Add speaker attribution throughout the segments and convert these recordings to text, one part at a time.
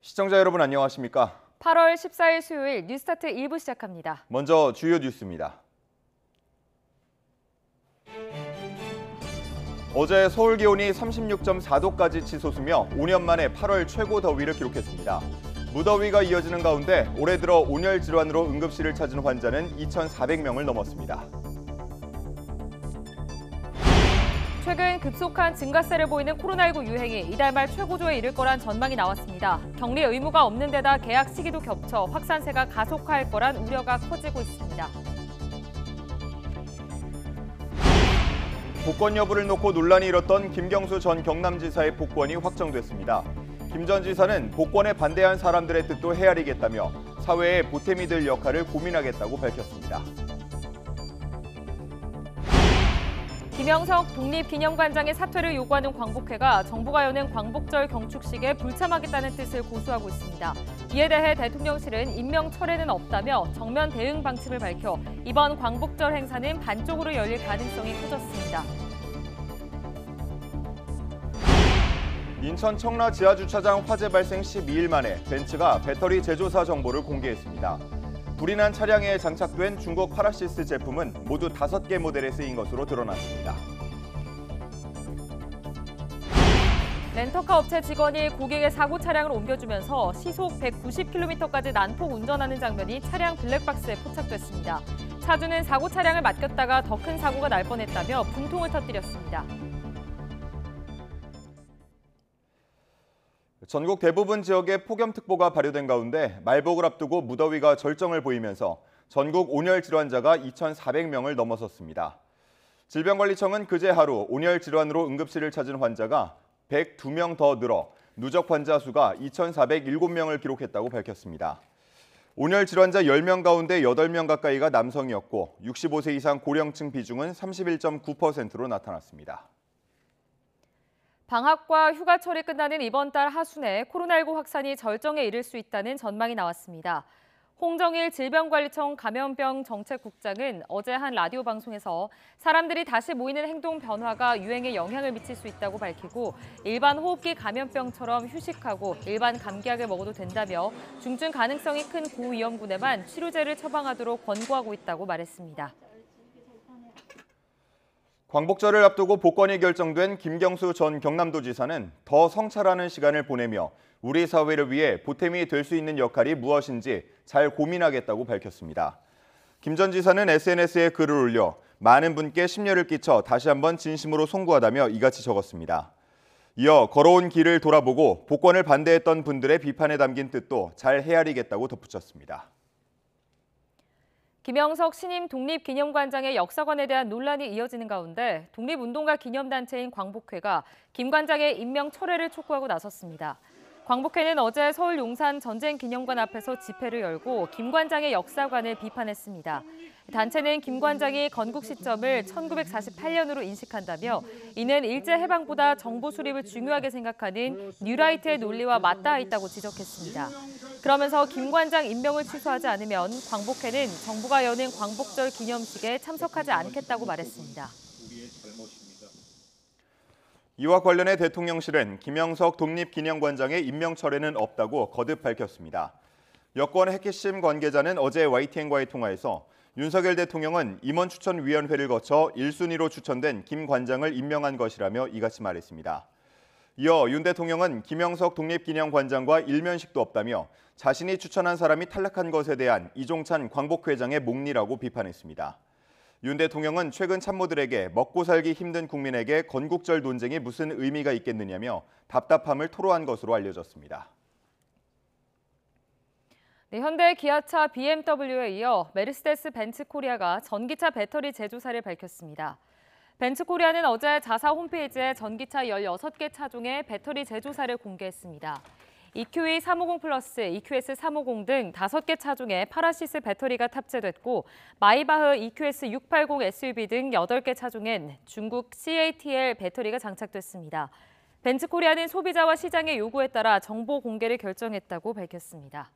Speaker 1: 시청자 여러분 안녕하십니까?
Speaker 2: 8월 14일 수요일 뉴스타트 1부 시작합니다.
Speaker 1: 먼저 주요 뉴스입니다. 어제 서울 기온이 36.4도까지 치솟으며 5년 만에 8월 최고 더위를 기록했습니다. 무더위가 이어지는 가운데 올해 들어 온열 질환으로 응급실을 찾은 환자는 2,400명을 넘었습니다.
Speaker 2: 최근 급속한 증가세를 보이는 코로나19 유행이 이달 말 최고조에 이를 거란 전망이 나왔습니다. 격리 의무가 없는 데다 개학 시기도 겹쳐 확산세가 가속화할 거란 우려가 커지고 있습니다.
Speaker 1: 복권 여부를 놓고 논란이 일었던 김경수 전 경남지사의 복권이 확정됐습니다. 김 전 지사는 복권에 반대한 사람들의 뜻도 헤아리겠다며 사회에 보탬이 될 역할을 고민하겠다고 밝혔습니다.
Speaker 2: 김영석 독립기념관장의 사퇴를 요구하는 광복회가 정부가 여는 광복절 경축식에 불참하겠다는 뜻을 고수하고 있습니다. 이에 대해 대통령실은 임명 철회는 없다며 정면 대응 방침을 밝혀 이번 광복절 행사는 반쪽으로 열릴 가능성이 커졌습니다.
Speaker 1: 인천 청라 지하주차장 화재 발생 12일 만에 벤츠가 배터리 제조사 정보를 공개했습니다. 불이 난 차량에 장착된 중국 파라시스 제품은 모두 5개 모델에 쓰인 것으로 드러났습니다.
Speaker 2: 렌터카 업체 직원이 고객의 사고 차량을 옮겨주면서 시속 190km까지 난폭 운전하는 장면이 차량 블랙박스에 포착됐습니다. 차주는 사고 차량을 맡겼다가 더 큰 사고가 날 뻔했다며 분통을 터뜨렸습니다.
Speaker 1: 전국 대부분 지역에 폭염특보가 발효된 가운데 말복을 앞두고 무더위가 절정을 보이면서 전국 온열 질환자가 2,400명을 넘어섰습니다. 질병관리청은 그제 하루 온열 질환으로 응급실을 찾은 환자가 102명 더 늘어 누적 환자 수가 2,407명을 기록했다고 밝혔습니다. 온열 질환자 10명 가운데 8명 가까이가 남성이었고 65세 이상 고령층 비중은 31.9%로 나타났습니다.
Speaker 2: 방학과 휴가철이 끝나는 이번 달 하순에 코로나19 확산이 절정에 이를 수 있다는 전망이 나왔습니다. 홍정일 질병관리청 감염병 정책국장은 어제 한 라디오 방송에서 사람들이 다시 모이는 행동 변화가 유행에 영향을 미칠 수 있다고 밝히고 일반 호흡기 감염병처럼 휴식하고 일반 감기약을 먹어도 된다며 중증 가능성이 큰 고위험군에만 치료제를 처방하도록 권고하고 있다고 말했습니다.
Speaker 1: 광복절을 앞두고 복권이 결정된 김경수 전 경남도지사는 더 성찰하는 시간을 보내며 우리 사회를 위해 보탬이 될 수 있는 역할이 무엇인지 잘 고민하겠다고 밝혔습니다. 김 전 지사는 SNS에 글을 올려 많은 분께 심려를 끼쳐 다시 한번 진심으로 송구하다며 이같이 적었습니다. 이어 걸어온 길을 돌아보고 복권을 반대했던 분들의 비판에 담긴 뜻도 잘 헤아리겠다고 덧붙였습니다.
Speaker 2: 김영석 신임 독립기념관장의 역사관에 대한 논란이 이어지는 가운데 독립운동가 기념단체인 광복회가 김 관장의 임명 철회를 촉구하고 나섰습니다. 광복회는 어제 서울 용산 전쟁기념관 앞에서 집회를 열고 김 관장의 역사관을 비판했습니다. 단체는 김 관장이 건국 시점을 1948년으로 인식한다며 이는 일제해방보다 정부 수립을 중요하게 생각하는 뉴라이트의 논리와 맞닿아 있다고 지적했습니다. 그러면서 김 관장 임명을 취소하지 않으면 광복회는 정부가 여는 광복절 기념식에 참석하지 않겠다고 말했습니다.
Speaker 1: 이와 관련해 대통령실은 김영석 독립기념관장의 임명 철회는 없다고 거듭 밝혔습니다. 여권 핵심 관계자는 어제 YTN과의 통화에서 윤석열 대통령은 임원추천위원회를 거쳐 1순위로 추천된 김 관장을 임명한 것이라며 이같이 말했습니다. 이어 윤 대통령은 김영석 독립기념관장과 일면식도 없다며 자신이 추천한 사람이 탈락한 것에 대한 이종찬 광복회장의 목리라고 비판했습니다. 윤 대통령은 최근 참모들에게 먹고 살기 힘든 국민에게 건국절 논쟁이 무슨 의미가 있겠느냐며 답답함을 토로한 것으로 알려졌습니다.
Speaker 2: 네, 현대, 기아차, BMW에 이어 메르세데스 벤츠 코리아가 전기차 배터리 제조사를 밝혔습니다. 벤츠 코리아는 어제 자사 홈페이지에 전기차 16개 차종의 배터리 제조사를 공개했습니다. EQE 350 플러스, EQS 350 등 5개 차종에 파라시스 배터리가 탑재됐고 마이바흐 EQS 680 SUV 등 8개 차종엔 중국 CATL 배터리가 장착됐습니다. 벤츠 코리아는 소비자와 시장의 요구에 따라 정보 공개를 결정했다고 밝혔습니다.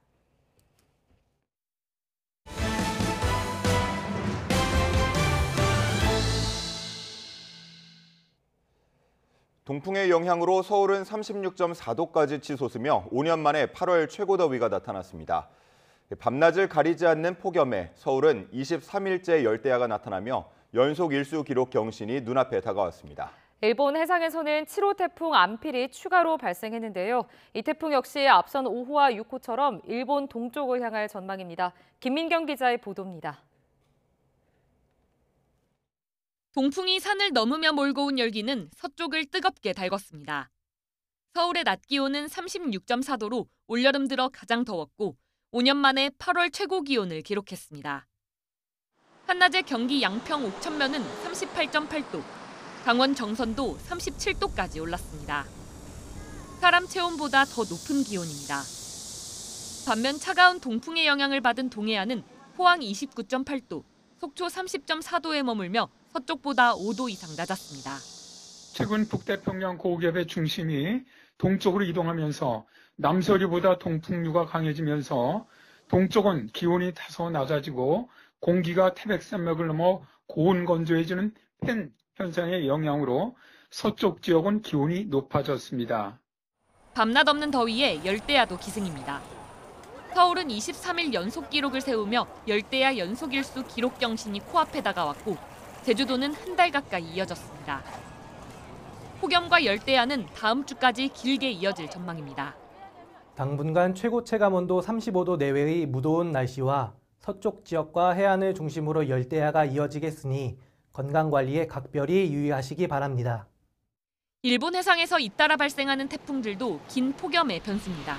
Speaker 1: 동풍의 영향으로 서울은 36.4도까지 치솟으며 5년 만에 8월 최고 더위가 나타났습니다. 밤낮을 가리지 않는 폭염에 서울은 23일째 열대야가 나타나며 연속 일수 기록 경신이 눈앞에 다가왔습니다.
Speaker 2: 일본 해상에서는 7호 태풍 안필이 추가로 발생했는데요. 이 태풍 역시 앞선 5호와 6호처럼 일본 동쪽을 향할 전망입니다. 김민경 기자의 보도입니다.
Speaker 3: 동풍이 산을 넘으며 몰고 온 열기는 서쪽을 뜨겁게 달궜습니다. 서울의 낮 기온은 36.4도로 올여름 들어 가장 더웠고 5년 만에 8월 최고 기온을 기록했습니다. 한낮에 경기 양평 옥천면은 38.8도, 강원 정선도 37도까지 올랐습니다. 사람 체온보다 더 높은 기온입니다. 반면 차가운 동풍의 영향을 받은 동해안은 포항 29.8도, 속초 30.4도에 머물며 서쪽보다 5도 이상 낮았습니다.
Speaker 4: 최근 북태평양 고기압의 중심이 동쪽으로 이동하면서 남서류보다 동풍류가 강해지면서 동쪽은 기온이 다소 낮아지고 공기가 태백산맥을 넘어 고온 건조해지는 팬 현상의 영향으로 서쪽 지역은 기온이 높아졌습니다.
Speaker 3: 밤낮 없는 더위에 열대야도 기승입니다. 서울은 23일 연속 기록을 세우며 열대야 연속 일수 기록 경신이 코앞에 다가왔고 제주도는 한 달 가까이 이어졌습니다. 폭염과 열대야는 다음 주까지 길게 이어질 전망입니다.
Speaker 5: 당분간 최고 체감온도 35도 내외의 무더운 날씨와 서쪽 지역과 해안을 중심으로 열대야가 이어지겠으니 건강관리에 각별히 유의하시기 바랍니다.
Speaker 3: 일본 해상에서 잇따라 발생하는 태풍들도 긴 폭염의 변수입니다.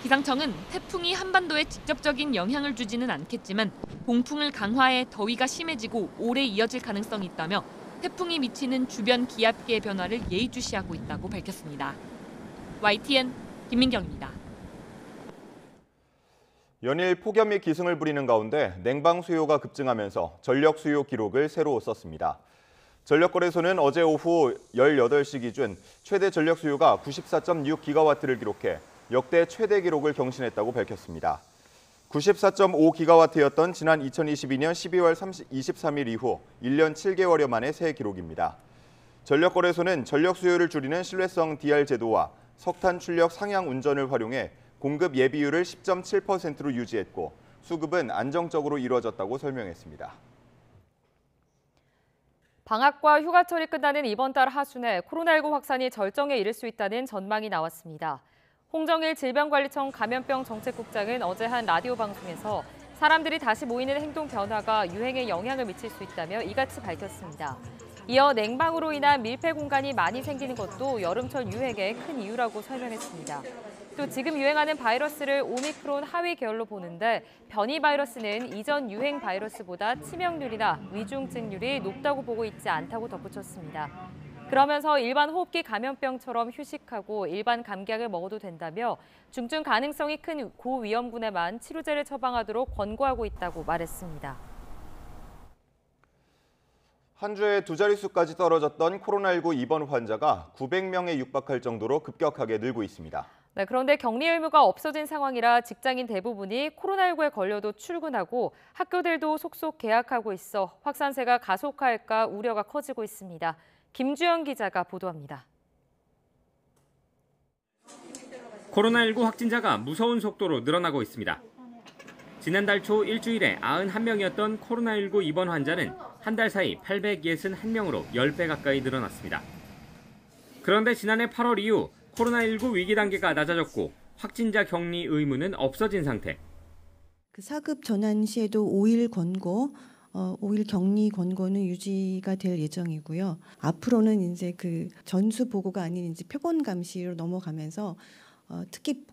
Speaker 3: 기상청은 태풍이 한반도에 직접적인 영향을 주지는 않겠지만 동풍을 강화해 더위가 심해지고 오래 이어질 가능성이 있다며 태풍이 미치는 주변 기압계의 변화를 예의주시하고 있다고 밝혔습니다. YTN 김민경입니다.
Speaker 1: 연일 폭염이 기승을 부리는 가운데 냉방 수요가 급증하면서 전력 수요 기록을 새로 썼습니다. 전력거래소는 어제 오후 18시 기준 최대 전력 수요가 94.6기가와트를 기록해 역대 최대 기록을 경신했다고 밝혔습니다. 94.5기가와트였던 지난 2022년 12월 23일 이후 1년 7개월여 만의 새 기록입니다. 전력거래소는 전력 수요를 줄이는 신뢰성 DR 제도와 석탄 출력 상향 운전을 활용해 공급 예비율을 10.7%로 유지했고 수급은 안정적으로 이루어졌다고 설명했습니다.
Speaker 2: 방학과 휴가철이 끝나는 이번 달 하순에 코로나19 확산이 절정에 이를 수 있다는 전망이 나왔습니다. 홍정일 질병관리청 감염병 정책국장은 어제 한 라디오 방송에서 사람들이 다시 모이는 행동 변화가 유행에 영향을 미칠 수 있다며 이같이 밝혔습니다. 이어 냉방으로 인한 밀폐 공간이 많이 생기는 것도 여름철 유행의 큰 이유라고 설명했습니다. 또 지금 유행하는 바이러스를 오미크론 하위 계열로 보는데 변이 바이러스는 이전 유행 바이러스보다 치명률이나 위중증률이 높다고 보고 있지 않다고 덧붙였습니다. 그러면서 일반 호흡기 감염병처럼 휴식하고 일반 감기약을 먹어도 된다며 중증 가능성이 큰 고위험군에만 치료제를 처방하도록 권고하고 있다고 말했습니다.
Speaker 1: 한 주에 두 자릿수까지 떨어졌던 코로나19 입원 환자가 900명에 육박할 정도로 급격하게 늘고 있습니다.
Speaker 2: 네, 그런데 격리 의무가 없어진 상황이라 직장인 대부분이 코로나19에 걸려도 출근하고 학교들도 속속 개학하고 있어 확산세가 가속화할까 우려가 커지고 있습니다. 김주영 기자가 보도합니다.
Speaker 6: 코로나19 확진자가 무서운 속도로 늘어나고 있습니다. 지난달 초 일주일에 91명이었던 코로나19 입원 환자는 한 달 사이 861명으로 10배 가까이 늘어났습니다. 그런데 지난해 8월 이후 코로나19 위기 단계가 낮아졌고 확진자 격리 의무는 없어진 상태.
Speaker 7: 사급 전환 시에도 5일 권고, 5일 격리 권고는 유지가 될 예정이고요. 앞으로는 이제 그 전수 보고가 아닌 이제 표본 감시로 넘어가면서 특히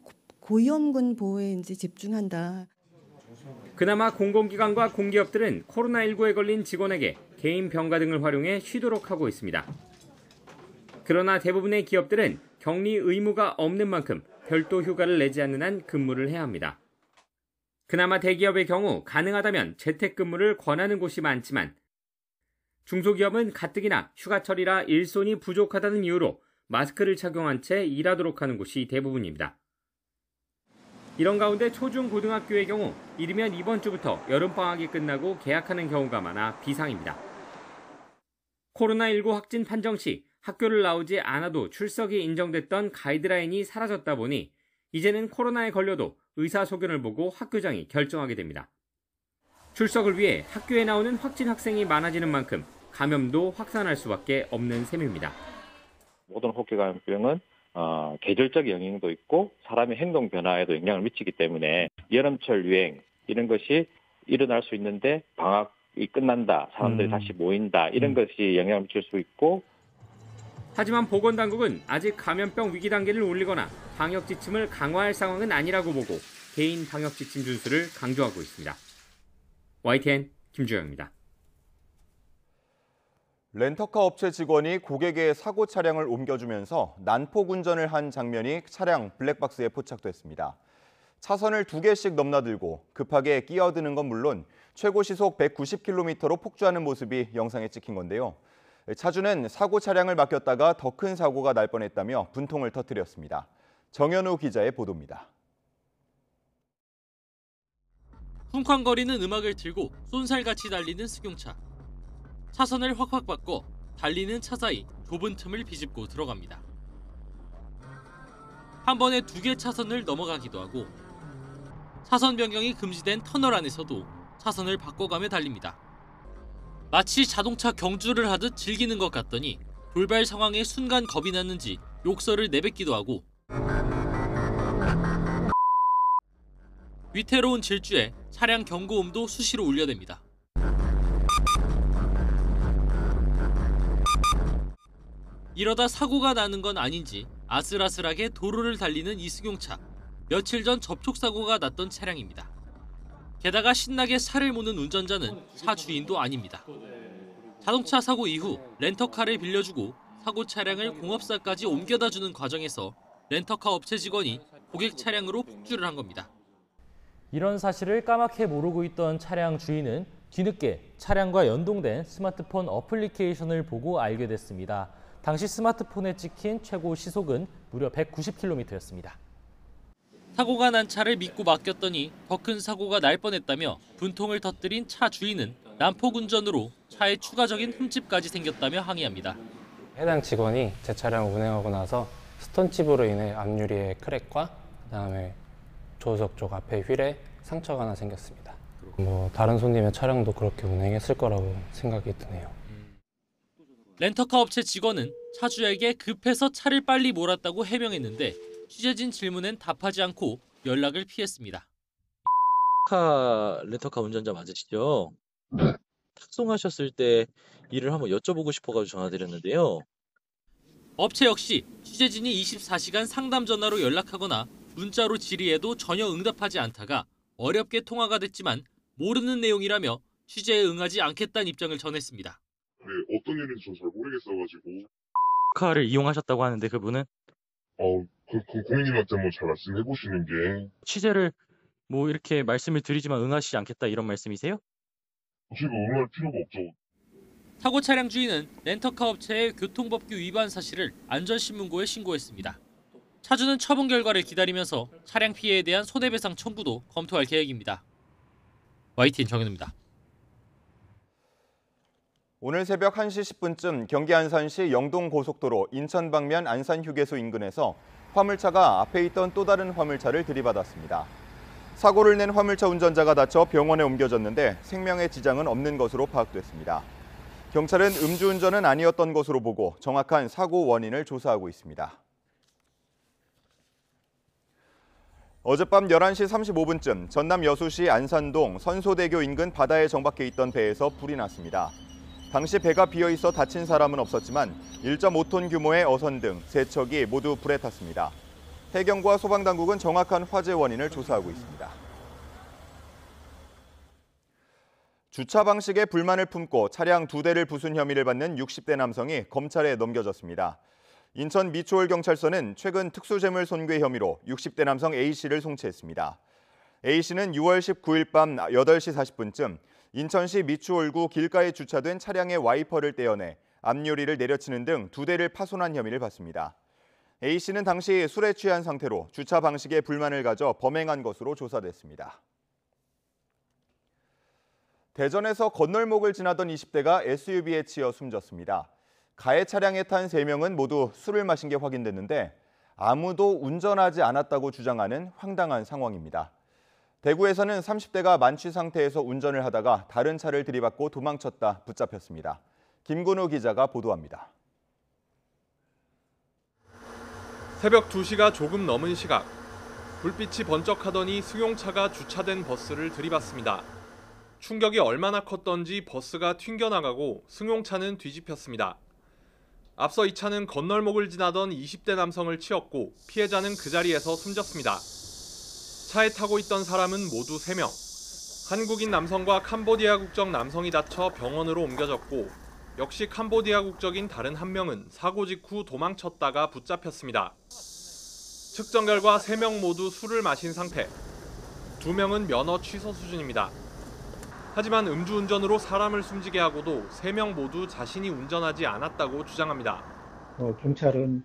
Speaker 7: 고위험군 보호에 이제 집중한다.
Speaker 6: 그나마 공공기관과 공기업들은 코로나19에 걸린 직원에게 개인 병가 등을 활용해 쉬도록 하고 있습니다. 그러나 대부분의 기업들은 격리 의무가 없는 만큼 별도 휴가를 내지 않는 한 근무를 해야 합니다. 그나마 대기업의 경우 가능하다면 재택근무를 권하는 곳이 많지만 중소기업은 가뜩이나 휴가철이라 일손이 부족하다는 이유로 마스크를 착용한 채 일하도록 하는 곳이 대부분입니다. 이런 가운데 초중고등학교의 경우 이르면 이번 주부터 여름방학이 끝나고 개학하는 경우가 많아 비상입니다. 코로나19 확진 판정 시 학교를 나오지 않아도 출석이 인정됐던 가이드라인이 사라졌다 보니 이제는 코로나에 걸려도 의사소견을 보고 학교장이 결정하게 됩니다. 출석을 위해 학교에 나오는 확진 학생이 많아지는 만큼 감염도 확산할 수밖에 없는 셈입니다.
Speaker 8: 모든 호흡기감염병은 계절적 영향도 있고 사람의 행동 변화에도 영향을 미치기 때문에 여름철 유행 이런 것이 일어날 수 있는데 방학이 끝난다, 사람들이 다시 모인다 이런 것이 영향을 미칠 수 있고
Speaker 6: 하지만 보건당국은 아직 감염병 위기 단계를 올리거나 방역 지침을 강화할 상황은 아니라고 보고 개인 방역 지침 준수를 강조하고 있습니다. YTN 김주영입니다.
Speaker 1: 렌터카 업체 직원이 고객의 사고 차량을 옮겨주면서 난폭 운전을 한 장면이 차량 블랙박스에 포착됐습니다. 차선을 2개씩 넘나들고 급하게 끼어드는 건 물론 최고 시속 190km로 폭주하는 모습이 영상에 찍힌 건데요. 차주는 사고 차량을 맡겼다가 더 큰 사고가 날 뻔했다며 분통을 터뜨렸습니다. 정현우 기자의 보도입니다.
Speaker 9: 쿵쾅거리는 음악을 틀고 쏜살같이 달리는 승용차. 차선을 확확 바꿔 달리는 차 사이 좁은 틈을 비집고 들어갑니다. 한 번에 2개 차선을 넘어가기도 하고 차선 변경이 금지된 터널 안에서도 차선을 바꿔가며 달립니다. 마치 자동차 경주를 하듯 즐기는 것 같더니 돌발 상황에 순간 겁이 났는지 욕설을 내뱉기도 하고 위태로운 질주에 차량 경고음도 수시로 울려댑니다. 이러다 사고가 나는 건 아닌지 아슬아슬하게 도로를 달리는 이 승용차. 며칠 전 접촉사고가 났던 차량입니다. 게다가 신나게 살을 모는 운전자는 차 주인도 아닙니다. 자동차 사고 이후 렌터카를 빌려주고 사고 차량을 공업사까지 옮겨다주는 과정에서 렌터카 업체 직원이 고객 차량으로 폭주를 한 겁니다.
Speaker 10: 이런 사실을 까맣게 모르고 있던 차량 주인은 뒤늦게 차량과 연동된 스마트폰 어플리케이션을 보고 알게 됐습니다. 당시 스마트폰에 찍힌 최고 시속은 무려 190km였습니다.
Speaker 9: 사고가 난 차를 믿고 맡겼더니 더 큰 사고가 날 뻔했다며 분통을 터뜨린 차 주인은 난폭 운전으로 차에 추가적인 흠집까지 생겼다며 항의합니다.
Speaker 11: 해당 직원이 제 차량을 운행하고 나서 스톤칩으로 인해 앞유리에 크랙과 그다음에 조수석 쪽 앞에 휠에 상처가 하나 생겼습니다. 다른 손님의 차량도 그렇게 운행했을 거라고 생각이 드네요.
Speaker 9: 렌터카 업체 직원은 차주에게 급해서 차를 빨리 몰았다고 해명했는데 취재진 질문엔 답하지 않고 연락을 피했습니다.
Speaker 12: 렌터카 운전자 맞으시죠? 네. 탁송하셨을 때 일을 한번 여쭤보고 싶어가지고 전화드렸는데요.
Speaker 9: 업체 역시 취재진이 24시간 상담 전화로 연락하거나 문자로 질의해도 전혀 응답하지 않다가 어렵게 통화가 됐지만 모르는 내용이라며 취재에 응하지 않겠다는 입장을 전했습니다.
Speaker 13: 네, 어떤 일인지 저 잘 모르겠어가지고.
Speaker 12: 카를 이용하셨다고 하는데 그분은?
Speaker 13: 고객님한테 잘 말씀해 보시는 게.
Speaker 12: 취재를 이렇게 말씀을 드리지만 응하시지 않겠다 이런 말씀이세요?
Speaker 13: 지금 응할 필요가 없죠.
Speaker 9: 사고 차량 주인은 렌터카 업체의 교통법규 위반 사실을 안전신문고에 신고했습니다. 차주는 처분 결과를 기다리면서 차량 피해에 대한 손해배상 청구도 검토할 계획입니다. YTN 정현우입니다.
Speaker 1: 오늘 새벽 1시 10분쯤 경기 안산시 영동고속도로 인천 방면 안산휴게소 인근에서 화물차가 앞에 있던 또 다른 화물차를 들이받았습니다. 사고를 낸 화물차 운전자가 다쳐 병원에 옮겨졌는데 생명에 지장은 없는 것으로 파악됐습니다. 경찰은 음주운전은 아니었던 것으로 보고 정확한 사고 원인을 조사하고 있습니다. 어젯밤 11시 35분쯤 전남 여수시 안산동 선소대교 인근 바다에 정박해 있던 배에서 불이 났습니다. 당시 배가 비어있어 다친 사람은 없었지만 1.5톤 규모의 어선 등 3척이 모두 불에 탔습니다. 해경과 소방당국은 정확한 화재 원인을 조사하고 있습니다. 주차 방식에 불만을 품고 차량 2대를 부순 혐의를 받는 60대 남성이 검찰에 넘겨졌습니다. 인천 미추홀경찰서는 최근 특수재물 손괴 혐의로 60대 남성 A씨를 송치했습니다. A씨는 6월 19일 밤 8시 40분쯤 인천시 미추홀구 길가에 주차된 차량의 와이퍼를 떼어내 앞유리를 내려치는 등 2대를 파손한 혐의를 받습니다. A씨는 당시 술에 취한 상태로 주차 방식에 불만을 가져 범행한 것으로 조사됐습니다. 대전에서 건널목을 지나던 20대가 SUV에 치여 숨졌습니다. 가해 차량에 탄 3명은 모두 술을 마신 게 확인됐는데 아무도 운전하지 않았다고 주장하는 황당한 상황입니다. 대구에서는 30대가 만취 상태에서 운전을 하다가 다른 차를 들이받고 도망쳤다 붙잡혔습니다. 김근우 기자가 보도합니다.
Speaker 14: 새벽 2시가 조금 넘은 시각, 불빛이 번쩍하더니 승용차가 주차된 버스를 들이받습니다. 충격이 얼마나 컸던지 버스가 튕겨나가고 승용차는 뒤집혔습니다. 앞서 이 차는 건널목을 지나던 20대 남성을 치었고 피해자는 그 자리에서 숨졌습니다. 차에 타고 있던 사람은 모두 3명. 한국인 남성과 캄보디아 국적 남성이 다쳐 병원으로 옮겨졌고 역시 캄보디아 국적인 다른 한 명은 사고 직후 도망쳤다가 붙잡혔습니다. 측정 결과 3명 모두 술을 마신 상태. 2명은 면허 취소 수준입니다. 하지만 음주운전으로 사람을 숨지게 하고도 3명 모두 자신이 운전하지 않았다고 주장합니다.
Speaker 15: 경찰은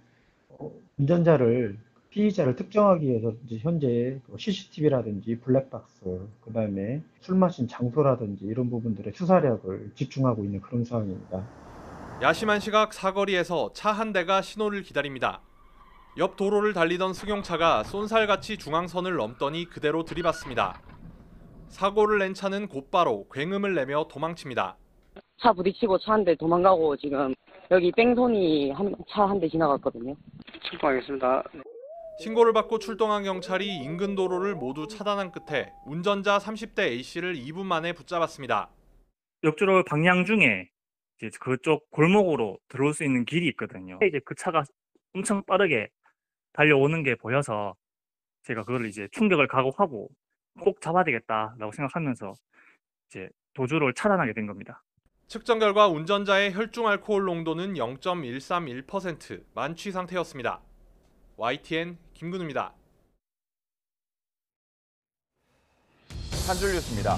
Speaker 15: 운전자를 피의자를 특정하기 위해서 이제 현재 CCTV라든지 블랙박스, 그다음에 술 마신 장소라든지 이런 부분들의 수사력을 집중하고 있는 그런 상황입니다.
Speaker 14: 야심한 시각 사거리에서 차 한 대가 신호를 기다립니다. 옆 도로를 달리던 승용차가 쏜살같이 중앙선을 넘더니 그대로 들이받습니다. 사고를 낸 차는 곧바로 굉음을 내며 도망칩니다.
Speaker 16: 차 부딪히고 차 한 대 도망가고 지금 여기 뺑소니 차 한 대 지나갔거든요.
Speaker 14: 출동하겠습니다. 신고를 받고 출동한 경찰이 인근 도로를 모두 차단한 끝에 운전자 30대 A씨를 2분 만에 붙잡았습니다.
Speaker 17: 역주로 방향 중에 이제 그쪽 골목으로 들어올 수 있는 길이 있거든요. 이제 그 차가 엄청 빠르게 달려오는 게 보여서 제가 그걸 이제 충격을 각오하고 꼭 잡아야 되겠다라고 생각하면서 이제 도주를 차단하게 된 겁니다.
Speaker 14: 측정 결과 운전자의 혈중 알코올 농도는 0.131%, 만취 상태였습니다. YTN 김근우입니다.
Speaker 1: 한 줄 뉴스입니다.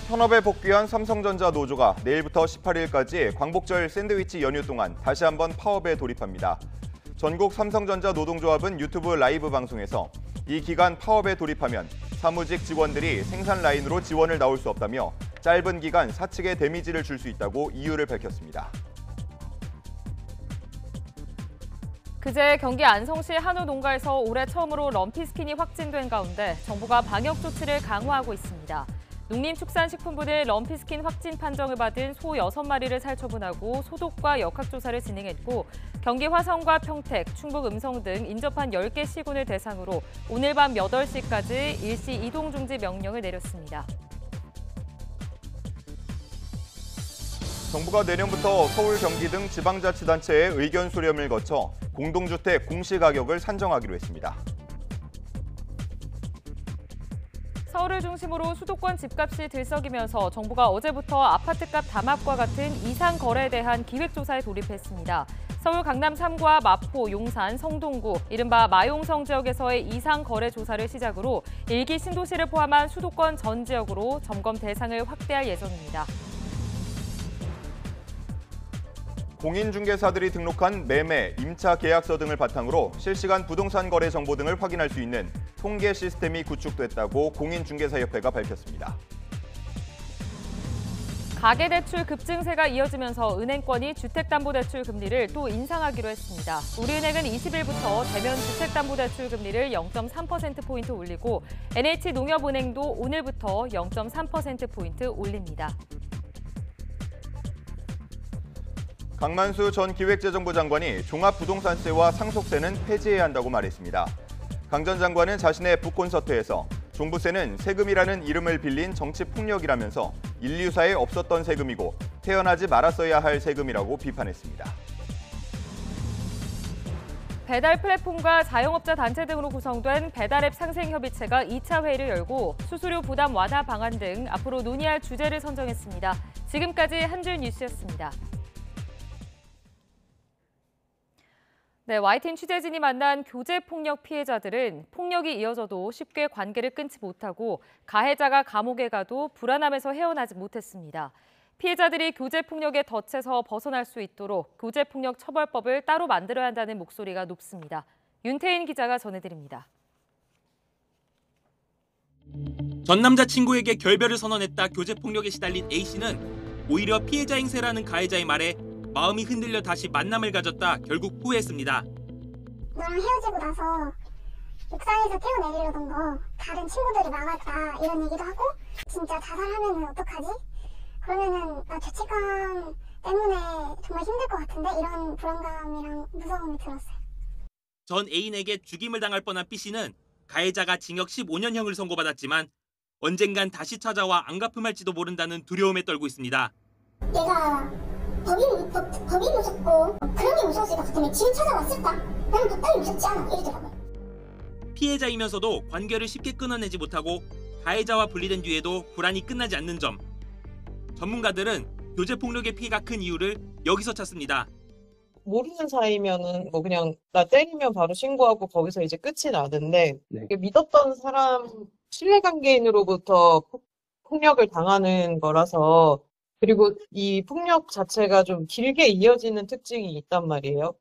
Speaker 1: 현업에 복귀한 삼성전자 노조가 내일부터 18일까지 광복절 샌드위치 연휴 동안 다시 한번 파업에 돌입합니다. 전국 삼성전자 노동조합은 유튜브 라이브 방송에서 이 기간 파업에 돌입하면 사무직 직원들이 생산 라인으로 지원을 나올 수 없다며 짧은 기간 사측에 데미지를 줄 수 있다고 이유를 밝혔습니다.
Speaker 2: 그제 경기 안성시 한우 농가에서 올해 처음으로 럼피스킨이 확진된 가운데 정부가 방역 조치를 강화하고 있습니다. 농림축산식품부는 럼피스킨 확진 판정을 받은 소 6마리를 살처분하고 소독과 역학조사를 진행했고 경기 화성과 평택, 충북 음성 등 인접한 10개 시군을 대상으로 오늘 밤 8시까지 일시 이동 중지 명령을 내렸습니다.
Speaker 1: 정부가 내년부터 서울, 경기 등 지방자치단체의 의견 수렴을 거쳐 공동주택 공시가격을 산정하기로 했습니다.
Speaker 2: 서울을 중심으로 수도권 집값이 들썩이면서 정부가 어제부터 아파트값 담합과 같은 이상 거래에 대한 기획조사에 돌입했습니다. 서울 강남 3구와 마포, 용산, 성동구, 이른바 마용성 지역에서의 이상 거래 조사를 시작으로 1기 신도시를 포함한 수도권 전 지역으로 점검 대상을 확대할 예정입니다.
Speaker 1: 공인중개사들이 등록한 매매, 임차 계약서 등을 바탕으로 실시간 부동산 거래 정보 등을 확인할 수 있는 통계 시스템이 구축됐다고 공인중개사협회가 밝혔습니다.
Speaker 2: 가계대출 급증세가 이어지면서 은행권이 주택담보대출 금리를 또 인상하기로 했습니다. 우리은행은 20일부터 대면 주택담보대출 금리를 0.3%포인트 올리고 NH농협은행도 오늘부터 0.3%포인트 올립니다.
Speaker 1: 강만수 전 기획재정부 장관이 종합부동산세와 상속세는 폐지해야 한다고 말했습니다. 강 전 장관은 자신의 북콘서트에서 종부세는 세금이라는 이름을 빌린 정치폭력이라면서 인류사에 없었던 세금이고 태어나지 말았어야 할 세금이라고 비판했습니다.
Speaker 2: 배달 플랫폼과 자영업자 단체 등으로 구성된 배달앱 상생협의체가 2차 회의를 열고 수수료 부담 완화 방안 등 앞으로 논의할 주제를 선정했습니다. 지금까지 한 줄 뉴스였습니다. 네, YTN 취재진이 만난 교제폭력 피해자들은 폭력이 이어져도 쉽게 관계를 끊지 못하고 가해자가 감옥에 가도 불안함에서 헤어나지 못했습니다. 피해자들이 교제폭력의 덫에서 벗어날 수 있도록 교제폭력 처벌법을 따로 만들어야 한다는 목소리가 높습니다. 윤태인 기자가 전해드립니다.
Speaker 18: 전 남자친구에게 결별을 선언했다 교제폭력에 시달린 A씨는 오히려 피해자 행세라는 가해자의 말에 마음이 흔들려 다시 만남을 가졌다 결국 후회했습니다.
Speaker 19: 너랑 헤어지고 나서 옥상에서 뛰어내리려던 거 다른 친구들이 막았다 이런 얘기도 하고 진짜 자살하면 어떡하지? 그러면은 나 죄책감 때문에 정말 힘들 것 같은데 이런 불안감이랑 무서움이 들었어요.
Speaker 18: 전 애인에게 죽임을 당할 뻔한 B씨는 가해자가 징역 15년형을 선고받았지만 언젠간 다시 찾아와 안 갚음할지도 모른다는 두려움에 떨고 있습니다.
Speaker 19: 얘가 법인 오셨고 그런 게 무서웠을 것 같으면 지금 찾아왔을까? 나는 법당이 무섭지 않아 이러더라고요.
Speaker 18: 피해자이면서도 관계를 쉽게 끊어내지 못하고 가해자와 분리된 뒤에도 불안이 끝나지 않는 점. 전문가들은 교제폭력의 피해가 큰 이유를 여기서 찾습니다.
Speaker 20: 모르는 사이면은 뭐 그냥 나 때리면 바로 신고하고 거기서 이제 끝이 나는데 믿었던 사람 신뢰관계인으로부터 폭력을 당하는 거라서 그리고 이 폭력 자체가 좀 길게 이어지는 특징이 있단 말이에요.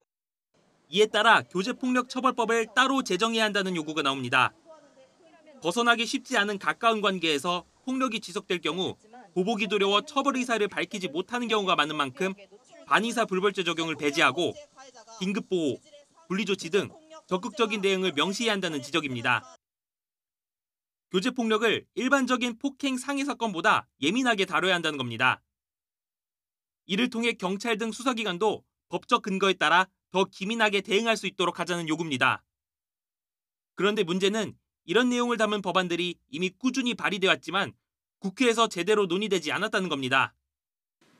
Speaker 18: 이에 따라 교제폭력처벌법을 따로 제정해야 한다는 요구가 나옵니다. 벗어나기 쉽지 않은 가까운 관계에서 폭력이 지속될 경우 보복이 두려워 처벌 의사를 밝히지 못하는 경우가 많은 만큼 반의사 불벌죄 적용을 배제하고 긴급보호, 분리조치 등 적극적인 대응을 명시해야 한다는 지적입니다. 교제폭력을 일반적인 폭행 상해 사건보다 예민하게 다뤄야 한다는 겁니다. 이를 통해 경찰 등 수사기관도 법적 근거에 따라 더 기민하게 대응할 수 있도록 하자는 요구입니다. 그런데 문제는 이런 내용을 담은 법안들이 이미 꾸준히 발의돼 왔지만 국회에서 제대로 논의되지 않았다는 겁니다.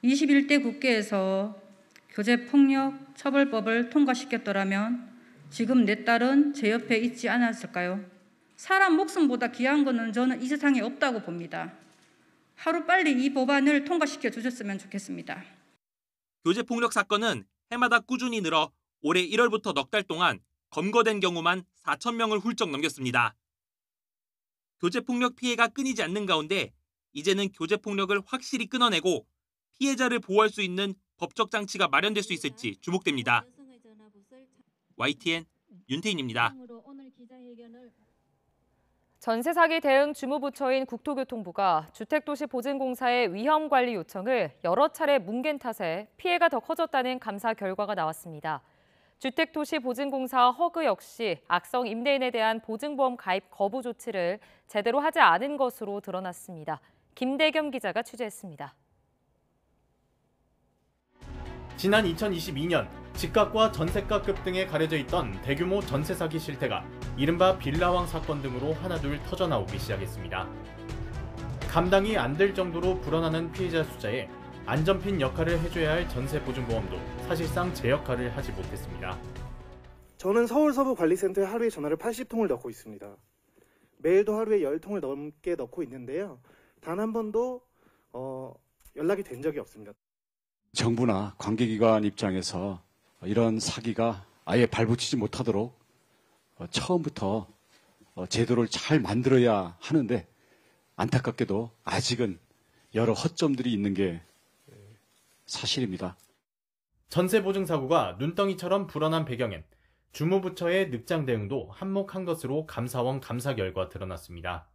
Speaker 21: 21대 국회에서 교제폭력 처벌법을 통과시켰더라면 지금 내 딸은 제 옆에 있지 않았을까요? 사람 목숨보다 귀한 거는 저는 이 세상에 없다고 봅니다. 하루빨리 이 법안을 통과시켜 주셨으면 좋겠습니다.
Speaker 18: 교제폭력 사건은 해마다 꾸준히 늘어 올해 1월부터 넉 달 동안 검거된 경우만 4,000명을 훌쩍 넘겼습니다. 교제폭력 피해가 끊이지 않는 가운데 이제는 교제폭력을 확실히 끊어내고 피해자를 보호할 수 있는 법적 장치가 마련될 수 있을지 주목됩니다. YTN 윤태인입니다.
Speaker 2: 전세 사기 대응 주무부처인 국토교통부가 주택도시보증공사의 위험관리 요청을 여러 차례 뭉갠 탓에 피해가 더 커졌다는 감사 결과가 나왔습니다. 주택도시보증공사 허그 역시 악성 임대인에 대한 보증보험 가입 거부 조치를 제대로 하지 않은 것으로 드러났습니다. 김대겸 기자가 취재했습니다.
Speaker 22: 지난 2022년 집값과 전세가급 등에 가려져 있던 대규모 전세 사기 실태가 이른바 빌라왕 사건 등으로 하나둘 터져나오기 시작했습니다. 감당이 안 될 정도로 불어나는 피해자 숫자에 안전핀 역할을 해줘야 할 전세보증보험도 사실상 제 역할을 하지 못했습니다.
Speaker 23: 저는 서울서부관리센터에 하루에 전화를 80통을 넣고 있습니다. 매일도 하루에 10통을 넘게 넣고 있는데요. 단 한 번도 연락이 된 적이 없습니다.
Speaker 24: 정부나 관계기관 입장에서 이런 사기가 아예 발붙이지 못하도록 처음부터 제도를 잘 만들어야 하는데 안타깝게도 아직은 여러 허점들이 있는 게 사실입니다.
Speaker 22: 전세보증사고가 눈덩이처럼 불어난 배경엔 주무부처의 늑장 대응도 한몫한 것으로 감사원 감사 결과 드러났습니다.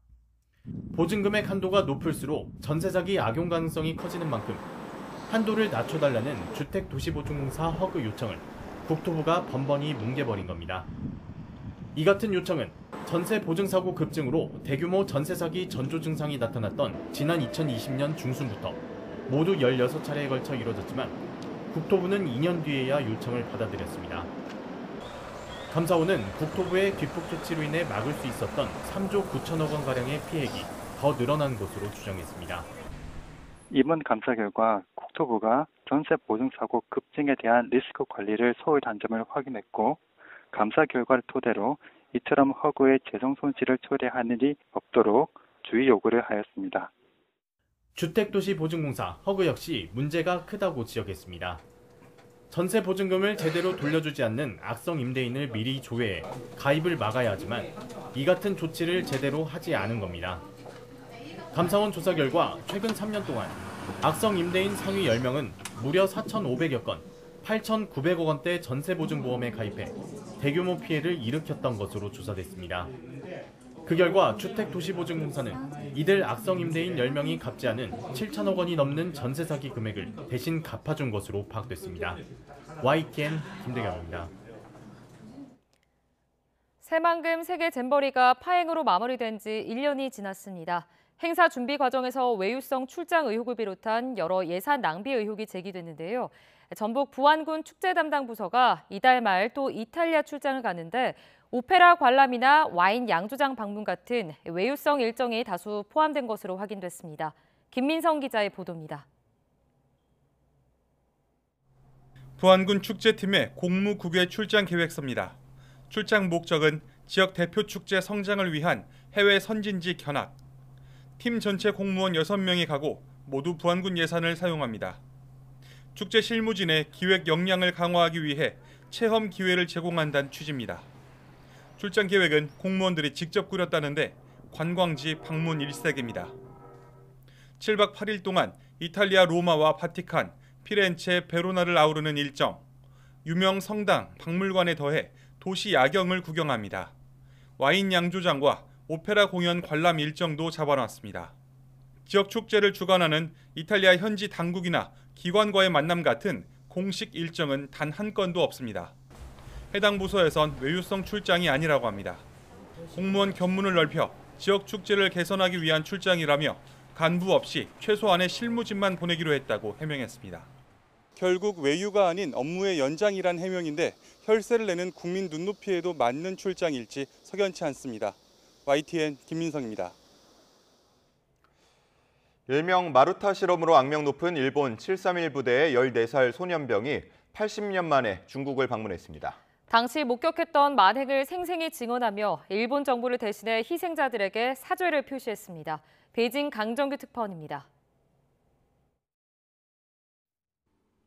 Speaker 22: 보증금액 한도가 높을수록 전세 사기 악용 가능성이 커지는 만큼 한도를 낮춰달라는 주택도시보증공사 허그 요청을 국토부가 번번이 뭉개버린 겁니다. 이 같은 요청은 전세 보증사고 급증으로 대규모 전세 사기 전조 증상이 나타났던 지난 2020년 중순부터 모두 16차례에 걸쳐 이뤄졌지만 국토부는 2년 뒤에야 요청을 받아들였습니다. 감사원은 국토부의 뒷북 조치로 인해 막을 수 있었던 3조 9천억 원가량의 피해액이 더 늘어난 것으로 추정했습니다.
Speaker 25: 이번 감사 결과 국토부가 전세 보증사고 급증에 대한 리스크 관리를 소홀히 한 점을 확인했고 감사 결과를 토대로 이처럼 허구의 재정 손실을 초래하는 일이 없도록 주의 요구를 하였습니다.
Speaker 22: 주택도시보증공사 허그 역시 문제가 크다고 지적했습니다. 전세 보증금을 제대로 돌려주지 않는 악성 임대인을 미리 조회해 가입을 막아야 하지만 이 같은 조치를 제대로 하지 않은 겁니다. 감사원 조사 결과 최근 3년 동안 악성 임대인 상위 10명은 무려 4,500여 건, 8,900억 원대 전세보증보험에 가입해 대규모 피해를 일으켰던 것으로 조사됐습니다. 그 결과 주택도시보증공사는 이들 악성 임대인 10명이 갚지 않은 7천억 원이 넘는 전세 사기 금액을 대신 갚아준 것으로 파악됐습니다. YTN 김대경입니다.
Speaker 2: 새만금 세계 잼버리가 파행으로 마무리된 지 1년이 지났습니다. 행사 준비 과정에서 외유성 출장 의혹을 비롯한 여러 예산 낭비 의혹이 제기됐는데요. 전북 부안군 축제 담당 부서가 이달 말 또 이탈리아 출장을 가는데 오페라 관람이나 와인 양조장 방문 같은 외유성 일정이 다수 포함된 것으로 확인됐습니다. 김민성 기자의 보도입니다.
Speaker 3: 부안군 축제팀의 공무국외 출장 계획서입니다. 출장 목적은 지역 대표 축제 성장을 위한 해외 선진지 견학. 팀 전체 공무원 6명이 가고 모두 부안군 예산을 사용합니다. 축제 실무진의 기획 역량을 강화하기 위해 체험 기회를 제공한다는 취지입니다. 출장 계획은 공무원들이 직접 꾸렸다는데 관광지 방문 일색입니다. 7박 8일 동안 이탈리아 로마와 바티칸, 피렌체, 베로나를 아우르는 일정, 유명 성당, 박물관에 더해 도시 야경을 구경합니다. 와인 양조장과 오페라 공연 관람 일정도 잡아놨습니다. 지역 축제를 주관하는 이탈리아 현지 당국이나 기관과의 만남 같은 공식 일정은 단 한 건도 없습니다. 해당 부서에선 외유성 출장이 아니라고 합니다. 공무원 견문을 넓혀 지역 축제를 개선하기 위한 출장이라며 간부 없이 최소한의 실무진만 보내기로 했다고 해명했습니다.
Speaker 4: 결국 외유가 아닌 업무의 연장이란 해명인데 혈세를 내는 국민 눈높이에도 맞는 출장일지 석연치 않습니다. YTN 김민성입니다.
Speaker 1: 일명 마루타 실험으로 악명 높은 일본 731 부대의 14살 소년병이 80년 만에 중국을 방문했습니다.
Speaker 2: 당시 목격했던 만행을 생생히 증언하며 일본 정부를 대신해 희생자들에게 사죄를 표시했습니다. 베이징 강정규 특파원입니다.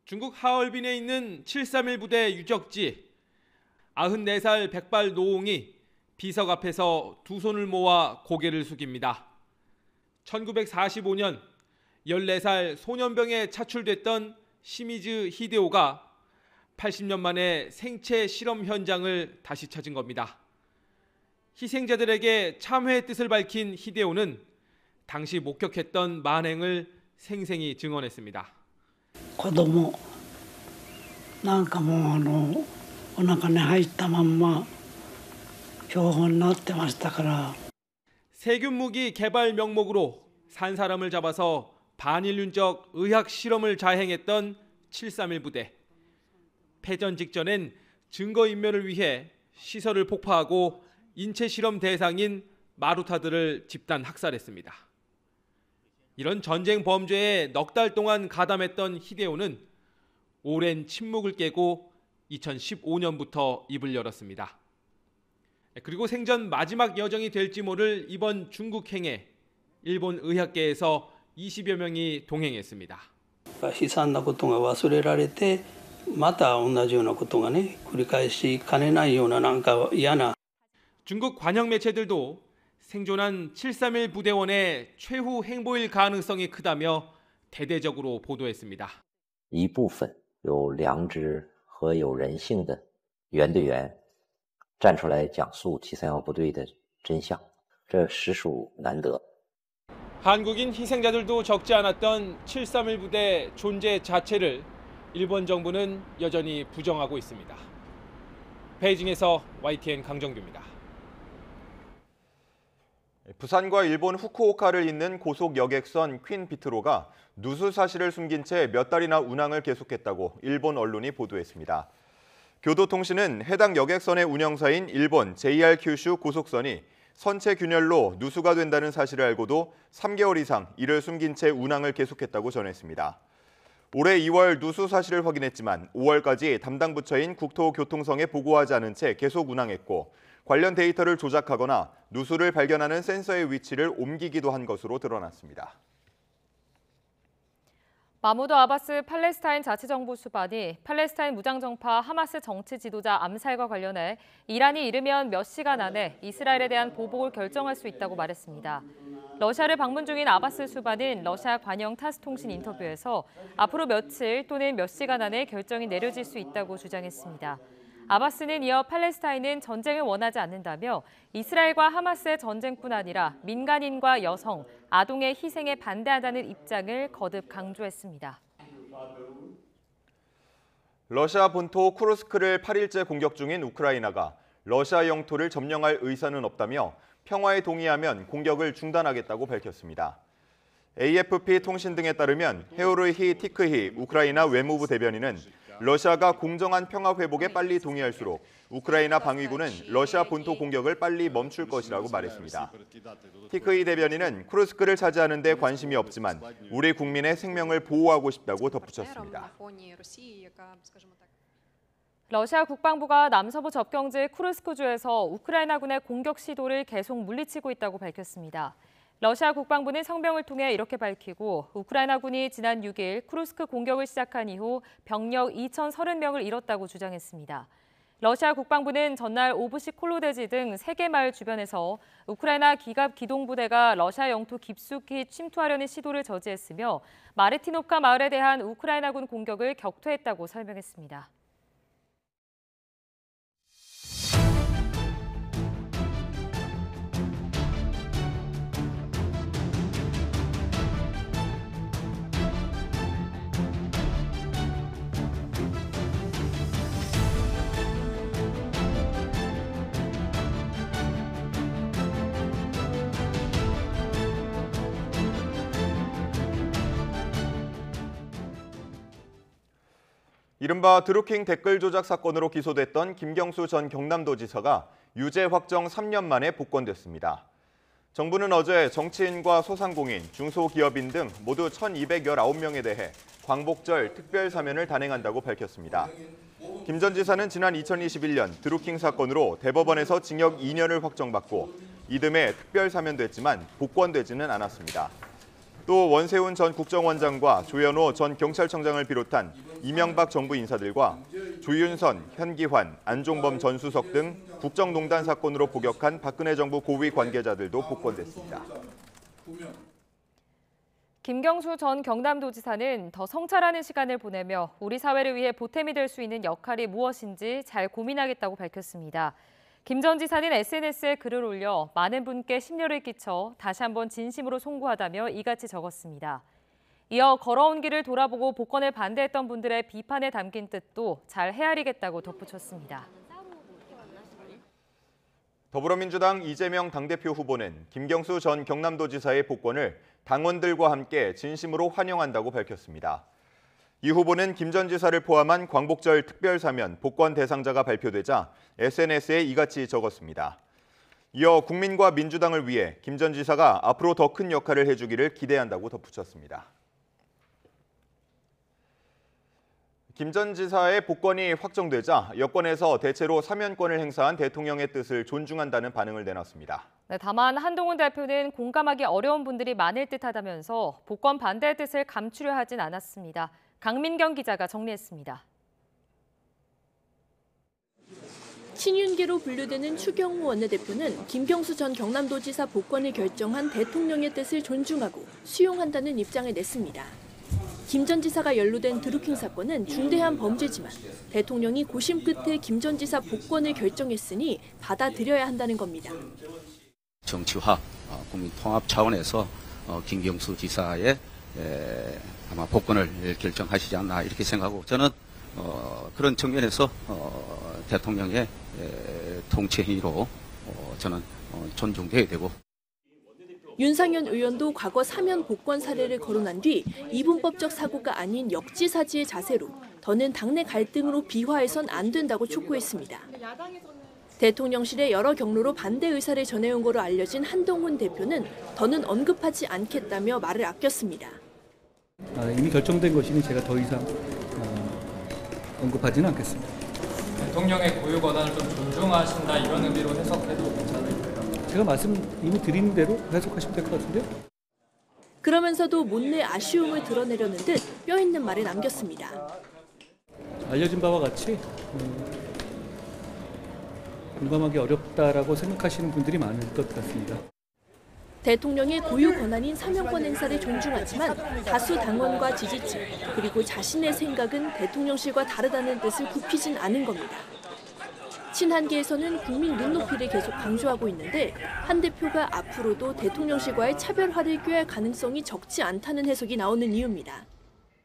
Speaker 5: 중국 하얼빈에 있는 731 부대 유적지. 94살 백발 노옹이 비석 앞에서 두 손을 모아 고개를 숙입니다. 1945년 14살 소년병에 차출됐던 시미즈 히데오가 80년 만에 생체 실험 현장을 다시 찾은 겁니다. 희생자들에게 참회의 뜻을 밝힌 히데오는 당시 목격했던 만행을 생생히 증언했습니다.
Speaker 7: 子供なんかもうお腹に入ったまんま標本になってましたから
Speaker 5: 세균 무기 개발 명목으로 산 사람을 잡아서 반인륜적 의학 실험을 자행했던 731 부대. 패전 직전엔 증거인멸을 위해 시설을 폭파하고 인체 실험 대상인 마루타들을 집단 학살했습니다. 이런 전쟁 범죄에 넉 달 동안 가담했던 히데오는 오랜 침묵을 깨고 2015년부터 입을 열었습니다. 그리고 생전 마지막 여정이 될지 모를 이번 중국행에 일본 의학계에서 20여 명이 동행했습니다.
Speaker 7: 悲惨なことが忘れられてまた同じようなことがね繰り返しかねないようななんか嫌な
Speaker 5: 중국 관영 매체들도 생존한 731 부대원의 최후 행보일 가능성이 크다며 대대적으로 보도했습니다.
Speaker 8: 一部分有良知和有人性的原队员站出来讲述731部队的真相，这实属难得。
Speaker 5: 한국인 희생자들도 적지 않았던 731 부대 존재 자체를 일본 정부는 여전히 부정하고 있습니다. 베이징에서 YTN 강정규입니다.
Speaker 1: 부산과 일본 후쿠오카를 잇는 고속 여객선 퀸 비트로가 누수 사실을 숨긴 채 몇 달이나 운항을 계속했다고 일본 언론이 보도했습니다. 교도통신은 해당 여객선의 운영사인 일본 JR 큐슈 고속선이 선체 균열로 누수가 된다는 사실을 알고도 3개월 이상 이를 숨긴 채 운항을 계속했다고 전했습니다. 올해 2월 누수 사실을 확인했지만 5월까지 담당 부처인 국토교통성에 보고하지 않은 채 계속 운항했고 관련 데이터를 조작하거나 누수를 발견하는 센서의 위치를 옮기기도 한 것으로 드러났습니다.
Speaker 2: 마무드 아바스 팔레스타인 자치정부 수반이 팔레스타인 무장정파 하마스 정치 지도자 암살과 관련해 이란이 이르면 몇 시간 안에 이스라엘에 대한 보복을 결정할 수 있다고 말했습니다. 러시아를 방문 중인 아바스 수반은 러시아 관영 타스 통신 인터뷰에서 앞으로 며칠 또는 몇 시간 안에 결정이 내려질 수 있다고 주장했습니다. 아바스는 이어 팔레스타인은 전쟁을 원하지 않는다며 이스라엘과 하마스의 전쟁뿐 아니라 민간인과 여성, 아동의 희생에 반대한다는 입장을 거듭 강조했습니다.
Speaker 1: 러시아 본토 쿠르스크를 8일째 공격 중인 우크라이나가 러시아 영토를 점령할 의사는 없다며 평화에 동의하면 공격을 중단하겠다고 밝혔습니다. AFP 통신 등에 따르면 헤오르히 티크히 우크라이나 외무부 대변인은 러시아가 공정한 평화 회복에 빨리 동의할수록 우크라이나 방위군은 러시아 본토 공격을 빨리 멈출 것이라고 말했습니다. 티크히 대변인은 쿠르스크를 차지하는 데 관심이 없지만 우리 국민의 생명을 보호하고 싶다고 덧붙였습니다.
Speaker 2: 러시아 국방부가 남서부 접경지 쿠르스크주에서 우크라이나군의 공격 시도를 계속 물리치고 있다고 밝혔습니다. 러시아 국방부는 성명을 통해 이렇게 밝히고 우크라이나군이 지난 6일 쿠르스크 공격을 시작한 이후 병력 2,030명을 잃었다고 주장했습니다. 러시아 국방부는 전날 오브시 콜로데지 등 3개 마을 주변에서 우크라이나 기갑 기동부대가 러시아 영토 깊숙이 침투하려는 시도를 저지했으며 마르티노카 마을에 대한 우크라이나군 공격을 격퇴했다고 설명했습니다.
Speaker 1: 이른바 드루킹 댓글 조작 사건으로 기소됐던 김경수 전 경남도지사가 유죄 확정 3년 만에 복권됐습니다. 정부는 어제 정치인과 소상공인, 중소기업인 등 모두 1,219명에 대해 광복절 특별 사면을 단행한다고 밝혔습니다. 김 전 지사는 지난 2021년 드루킹 사건으로 대법원에서 징역 2년을 확정받고 이듬해 특별 사면됐지만 복권되지는 않았습니다. 또 원세훈 전 국정원장과 조현오 전 경찰청장을 비롯한 이명박 정부 인사들과 조윤선, 현기환, 안종범 전 수석 등 국정농단 사건으로 복역한 박근혜 정부 고위 관계자들도 복권됐습니다.
Speaker 2: 김경수 전 경남도지사는 더 성찰하는 시간을 보내며 우리 사회를 위해 보탬이 될 수 있는 역할이 무엇인지 잘 고민하겠다고 밝혔습니다. 김 전 지사는 SNS에 글을 올려 많은 분께 심려를 끼쳐 다시 한번 진심으로 송구하다며 이같이 적었습니다. 이어 걸어온 길을 돌아보고 복권을 반대했던 분들의 비판에 담긴 뜻도 잘 헤아리겠다고 덧붙였습니다.
Speaker 1: 더불어민주당 이재명 당대표 후보는 김경수 전 경남도지사의 복권을 당원들과 함께 진심으로 환영한다고 밝혔습니다. 이 후보는 김 전 지사를 포함한 광복절 특별사면 복권 대상자가 발표되자 SNS에 이같이 적었습니다. 이어 국민과 민주당을 위해 김 전 지사가 앞으로 더 큰 역할을 해주기를 기대한다고 덧붙였습니다. 김 전 지사의 복권이 확정되자 여권에서 대체로 사면권을 행사한 대통령의 뜻을 존중한다는 반응을 내놨습니다.
Speaker 2: 네, 다만 한동훈 대표는 공감하기 어려운 분들이 많을 듯하다면서 복권 반대의 뜻을 감추려 하진 않았습니다. 강민경 기자가 정리했습니다.
Speaker 6: 친윤계로 분류되는 추경호 원내대표는 김경수 전 경남도지사 복권을 결정한 대통령의 뜻을 존중하고 수용한다는 입장을 냈습니다. 김 전 지사가 연루된 드루킹 사건은 중대한 범죄지만 대통령이 고심 끝에 김 전 지사 복권을 결정했으니 받아들여야 한다는 겁니다.
Speaker 10: 정치화, 국민 통합 차원에서 김경수 지사의 아마 복권을 결정하시지 않나 이렇게 생각하고 저는 그런 측면에서 대통령의 통치 행위로 저는 존중돼야 되고.
Speaker 6: 윤상현 의원도 과거 사면 복권 사례를 거론한 뒤 이분법적 사고가 아닌 역지사지의 자세로 더는 당내 갈등으로 비화해선 안 된다고 촉구했습니다. 대통령실에 여러 경로로 반대 의사를 전해온 것으로 알려진 한동훈 대표는 더는 언급하지 않겠다며 말을 아꼈습니다.
Speaker 11: 이미 결정된 것이니 제가 더 이상 언급하지는 않겠습니다.
Speaker 12: 대통령의 고유 권한을 좀 존중하신다 이런 의미로 해석해도 괜찮을까요?
Speaker 11: 제가 말씀 이미 드린 대로 해석하시면 될 것 같은데요.
Speaker 6: 그러면서도 못내 아쉬움을 드러내려는 듯 뼈 있는 말을 남겼습니다.
Speaker 11: 알려진 바와 같이 공감하기 어렵다라고 생각하시는 분들이 많을 것 같습니다.
Speaker 6: 대통령의 고유 권한인 사면권 행사를 존중하지만 다수 당원과 지지층 그리고 자신의 생각은 대통령실과 다르다는 뜻을 굽히진 않은 겁니다. 친한계에서는 국민 눈높이를 계속 강조하고 있는데 한 대표가 앞으로도 대통령실과의 차별화를 꾀할 가능성이 적지 않다는 해석이 나오는 이유입니다.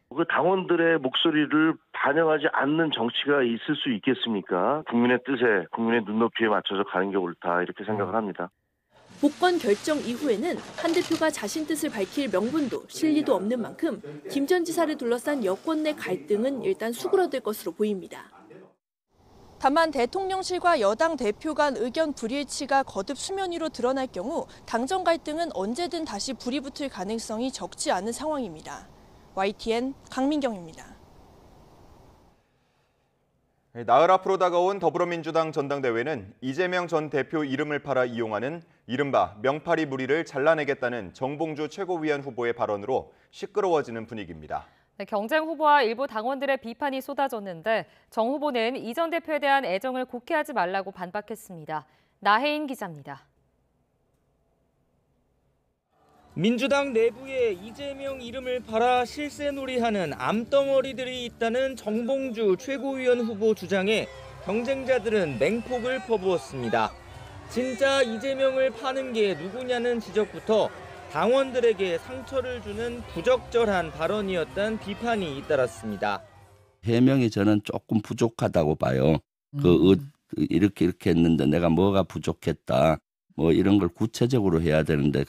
Speaker 9: 그 당원들의 목소리를 반영하지 않는 정치가 있을 수 있겠습니까? 국민의 뜻에, 국민의 눈높이에 맞춰서 가는 게 옳다 이렇게 생각을 합니다.
Speaker 6: 복권 결정 이후에는 한 대표가 자신 뜻을 밝힐 명분도 실리도 없는 만큼 김 전 지사를 둘러싼 여권 내 갈등은 일단 수그러들 것으로 보입니다. 다만 대통령실과 여당 대표 간 의견 불일치가 거듭 수면 위로 드러날 경우 당정 갈등은 언제든 다시 불이 붙을 가능성이 적지 않은 상황입니다. YTN 강민경입니다.
Speaker 1: 나흘 앞으로 다가온 더불어민주당 전당대회는 이재명 전 대표 이름을 팔아 이용하는 이른바 명파리 무리를 잘라내겠다는 정봉주 최고위원 후보의 발언으로 시끄러워지는 분위기입니다.
Speaker 2: 경쟁 후보와 일부 당원들의 비판이 쏟아졌는데 정 후보는 이 전 대표에 대한 애정을 곡해하지 말라고 반박했습니다. 나혜인 기자입니다.
Speaker 13: 민주당 내부에 이재명 이름을 팔아 실세놀이하는 암덩어리들이 있다는 정봉주 최고위원 후보 주장에 경쟁자들은 맹폭을 퍼부었습니다. 진짜 이재명을 파는 게 누구냐는 지적부터 당원들에게 상처를 주는 부적절한 발언이었다는 비판이 잇따랐습니다.
Speaker 15: 해명이 저는 조금 부족하다고 봐요. 이렇게 했는데 내가 뭐가 부족했다. 뭐 이런 걸 구체적으로 해야 되는데.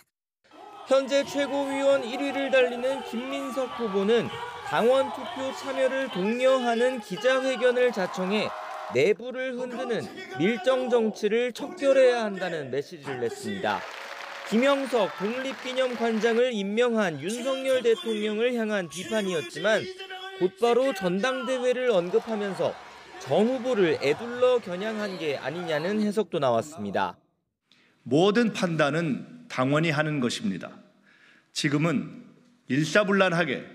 Speaker 13: 현재 최고위원 1위를 달리는 김민석 후보는 당원 투표 참여를 독려하는 기자회견을 자청해 내부를 흔드는 밀정 정치를 척결해야 한다는 메시지를 냈습니다. 김영석 독립기념관장을 임명한 윤석열 대통령을 향한 비판이었지만 곧바로 전당대회를 언급하면서 정 후보를 에둘러 겨냥한 게 아니냐는 해석도 나왔습니다.
Speaker 16: 모든 판단은 당원이 하는 것입니다. 지금은 일사불란하게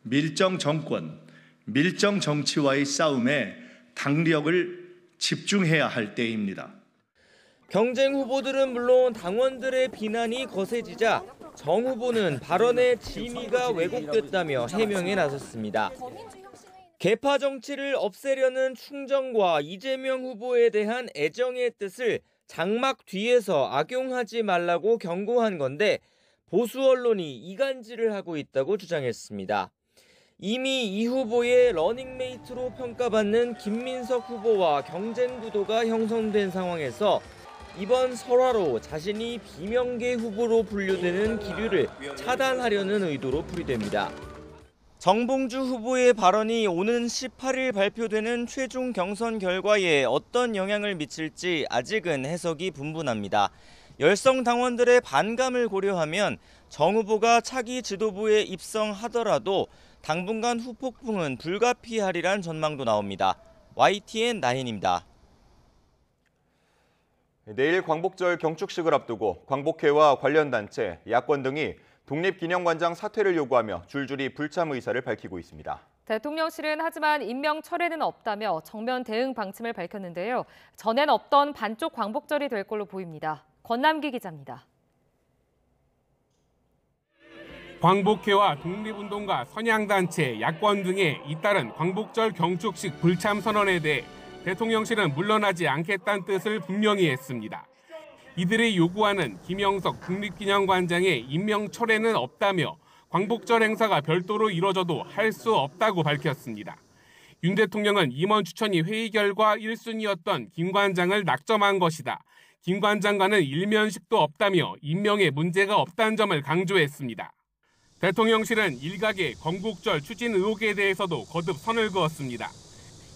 Speaker 16: 밀정 정권, 밀정 정치와의 싸움에 당력을 집중해야 할 때입니다.
Speaker 13: 경쟁 후보들은 물론 당원들의 비난이 거세지자 정 후보는 발언의 진위가 왜곡됐다며 해명에 나섰습니다. 계파 정치를 없애려는 충정과 이재명 후보에 대한 애정의 뜻을 장막 뒤에서 악용하지 말라고 경고한 건데 보수 언론이 이간질을 하고 있다고 주장했습니다. 이미 이 후보의 러닝메이트로 평가받는 김민석 후보와 경쟁 구도가 형성된 상황에서 이번 설화로 자신이 비명계 후보로 분류되는 기류를 차단하려는 의도로 풀이됩니다. 정봉주 후보의 발언이 오는 18일 발표되는 최종 경선 결과에 어떤 영향을 미칠지 아직은 해석이 분분합니다. 열성 당원들의 반감을 고려하면 정 후보가 차기 지도부에 입성하더라도 당분간 후폭풍은 불가피하리란 전망도 나옵니다. YTN 나혜인입니다.
Speaker 1: 내일 광복절 경축식을 앞두고 광복회와 관련 단체, 야권 등이 독립기념관장 사퇴를 요구하며 줄줄이 불참 의사를 밝히고 있습니다.
Speaker 2: 대통령실은 하지만 임명 철회는 없다며 정면 대응 방침을 밝혔는데요. 전엔 없던 반쪽 광복절이 될 걸로 보입니다. 권남기 기자입니다.
Speaker 17: 광복회와 독립운동가 선양단체, 야권 등의 잇따른 광복절 경축식 불참 선언에 대해 대통령실은 물러나지 않겠다는 뜻을 분명히 했습니다. 이들이 요구하는 김영석 국립기념관장의 임명 철회는 없다며 광복절 행사가 별도로 이뤄져도 할 수 없다고 밝혔습니다. 윤 대통령은 임원 추천이 회의 결과 1순위였던 김 관장을 낙점한 것이다. 김 관장과는 일면식도 없다며 임명에 문제가 없다는 점을 강조했습니다. 대통령실은 일각의 건국절 추진 의혹에 대해서도 거듭 선을 그었습니다.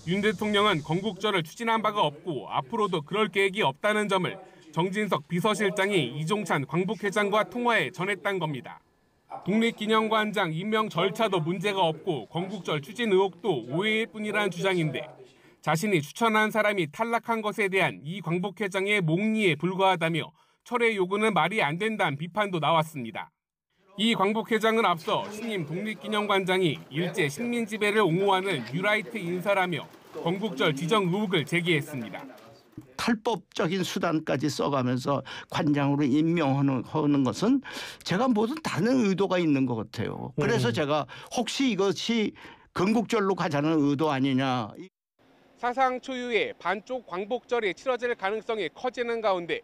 Speaker 17: 윤 대통령은 건국절을 추진한 바가 없고 앞으로도 그럴 계획이 없다는 점을 정진석 비서실장이 이종찬 광복회장과 통화에 전했다는 겁니다. 독립기념관장 임명 절차도 문제가 없고 건국절 추진 의혹도 오해일 뿐이라는 주장인데 자신이 추천한 사람이 탈락한 것에 대한 이 광복회장의 목리에 불과하다며 철회 요구는 말이 안 된다는 비판도 나왔습니다. 이 광복회장은 앞서 신임 독립기념관장이 일제 식민지배를 옹호하는 뉴라이트 인사라며 건국절 지정 의혹을 제기했습니다.
Speaker 26: 탈법적인 수단까지 써가면서 관장으로 임명하는 것은 제가 모든 다른 의도가 있는 것 같아요. 그래서 제가 혹시 이것이 건국절로 가자는 의도 아니냐.
Speaker 17: 사상 초유의 반쪽 광복절이 치러질 가능성이 커지는 가운데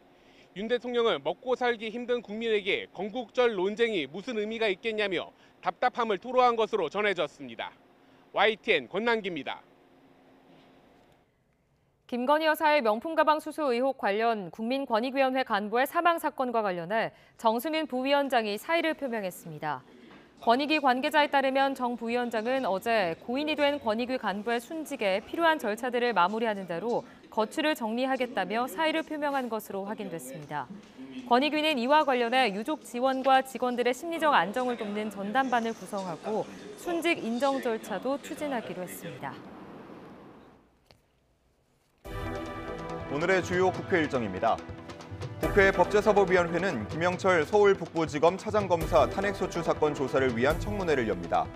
Speaker 17: 윤 대통령은 먹고 살기 힘든 국민에게 건국절 논쟁이 무슨 의미가 있겠냐며 답답함을 토로한 것으로 전해졌습니다. YTN 권남기입니다.
Speaker 2: 김건희 여사의 명품 가방 수수 의혹 관련 국민권익위원회 간부의 사망 사건과 관련해 정승윤 부위원장이 사의를 표명했습니다. 권익위 관계자에 따르면 정 부위원장은 어제 고인이 된 권익위 간부의 순직에 필요한 절차들을 마무리하는 대로 거취를 정리하겠다며 사의를 표명한 것으로 확인됐습니다. 권익위는 이와 관련해 유족 지원과 직원들의 심리적 안정을 돕는 전담반을 구성하고 순직 인정 절차도 추진하기로 했습니다.
Speaker 1: 오늘의 주요 국회 일정입니다. 국회 법제사법위원회는 김영철 서울북부지검 차장검사 탄핵소추 사건 조사를 위한 청문회를 엽니다.